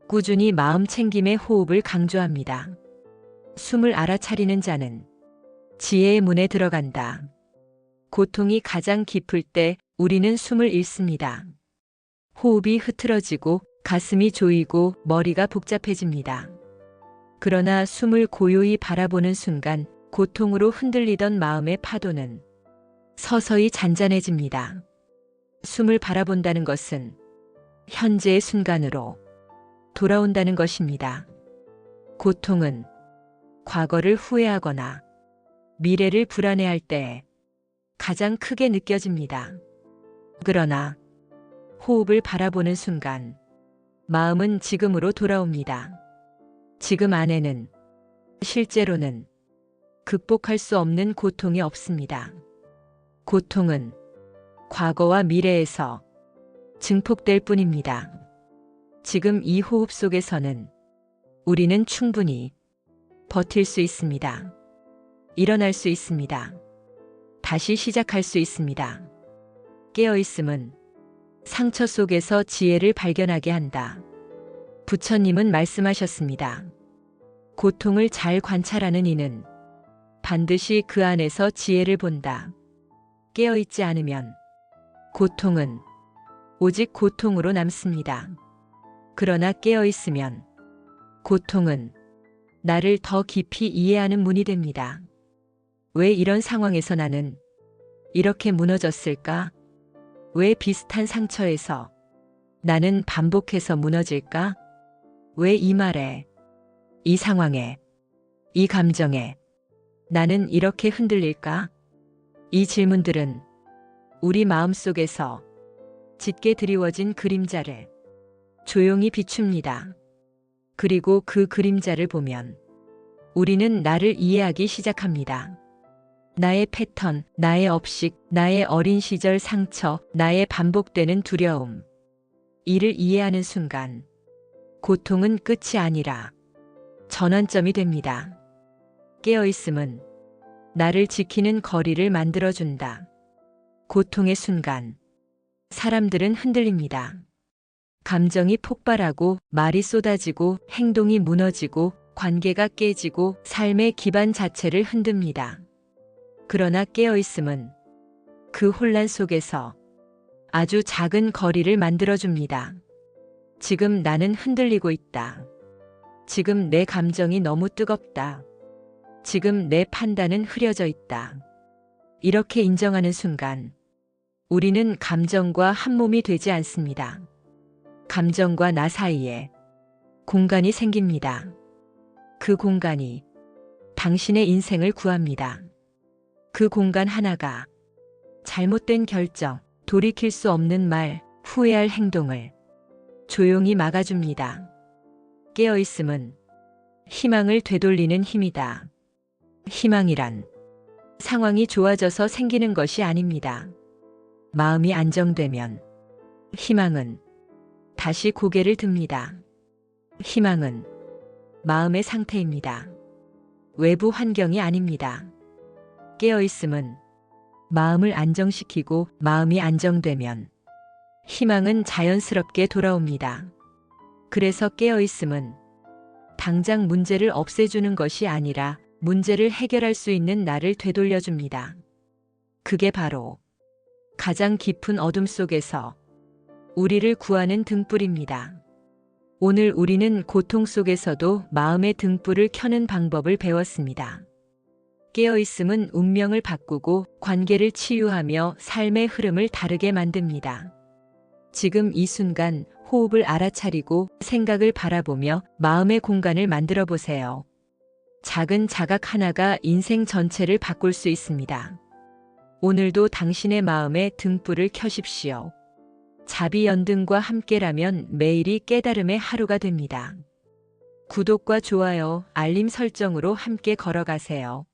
꾸준히 마음 챙김의 호흡을 강조합니다. 숨을 알아차리는 자는 지혜의 문에 들어간다. 고통이 가장 깊을 때 우리는 숨을 잃습니다. 호흡이 흐트러지고 가슴이 조이고 머리가 복잡해집니다. 그러나 숨을 고요히 바라보는 순간 고통으로 흔들리던 마음의 파도는 서서히 잔잔해집니다. 숨을 바라본다는 것은 현재의 순간으로 돌아온다는 것입니다. 고통은 과거를 후회하거나 미래를 불안해할 때 가장 크게 느껴집니다. 그러나 호흡을 바라보는 순간 마음은 지금으로 돌아옵니다. 지금 안에는 실제로는 극복할 수 없는 고통이 없습니다. 고통은 과거와 미래에서 증폭될 뿐입니다. 지금 이 호흡 속에서는 우리는 충분히 버틸 수 있습니다. 일어날 수 있습니다. 다시 시작할 수 있습니다. 깨어있음은 상처 속에서 지혜를 발견하게 한다. 부처님은 말씀하셨습니다. 고통을 잘 관찰하는 이는 반드시 그 안에서 지혜를 본다. 깨어있지 않으면 고통은 오직 고통으로 남습니다. 그러나 깨어있으면 고통은 나를 더 깊이 이해하는 문이 됩니다. 왜 이런 상황에서 나는 이렇게 무너졌을까? 왜 비슷한 상처에서 나는 반복해서 무너질까? 왜 이 말에, 이 상황에, 이 감정에 나는 이렇게 흔들릴까? 이 질문들은 우리 마음속에서 짙게 드리워진 그림자를 조용히 비춥니다. 그리고 그 그림자를 보면 우리는 나를 이해하기 시작합니다. 나의 패턴, 나의 업식, 나의 어린 시절 상처, 나의 반복되는 두려움. 이를 이해하는 순간 고통은 끝이 아니라 전환점이 됩니다. 깨어있음은 나를 지키는 거리를 만들어준다. 고통의 순간 사람들은 흔들립니다. 감정이 폭발하고 말이 쏟아지고 행동이 무너지고 관계가 깨지고 삶의 기반 자체를 흔듭니다. 그러나 깨어있음은 그 혼란 속에서 아주 작은 거리를 만들어줍니다. 지금 나는 흔들리고 있다. 지금 내 감정이 너무 뜨겁다. 지금 내 판단은 흐려져 있다. 이렇게 인정하는 순간 우리는 감정과 한 몸이 되지 않습니다. 감정과 나 사이에 공간이 생깁니다. 그 공간이 당신의 인생을 구합니다. 그 공간 하나가 잘못된 결정, 돌이킬 수 없는 말, 후회할 행동을 조용히 막아줍니다. 깨어있음은 희망을 되돌리는 힘이다. 희망이란 상황이 좋아져서 생기는 것이 아닙니다. 마음이 안정되면 희망은 다시 고개를 듭니다. 희망은 마음의 상태입니다. 외부 환경이 아닙니다. 깨어있음은 마음을 안정시키고 마음이 안정되면 희망은 자연스럽게 돌아옵니다. 그래서 깨어있음은 당장 문제를 없애주는 것이 아니라 문제를 해결할 수 있는 나를 되돌려줍니다. 그게 바로 가장 깊은 어둠 속에서 우리를 구하는 등불입니다. 오늘 우리는 고통 속에서도 마음의 등불을 켜는 방법을 배웠습니다. 깨어있음은 운명을 바꾸고 관계를 치유하며 삶의 흐름을 다르게 만듭니다. 지금 이 순간 호흡을 알아차리고 생각을 바라보며 마음의 공간을 만들어 보세요. 작은 자각 하나가 인생 전체를 바꿀 수 있습니다. 오늘도 당신의 마음에 등불을 켜십시오. 자비연등과 함께라면 매일이 깨달음의 하루가 됩니다. 구독과 좋아요, 알림 설정으로 함께 걸어가세요.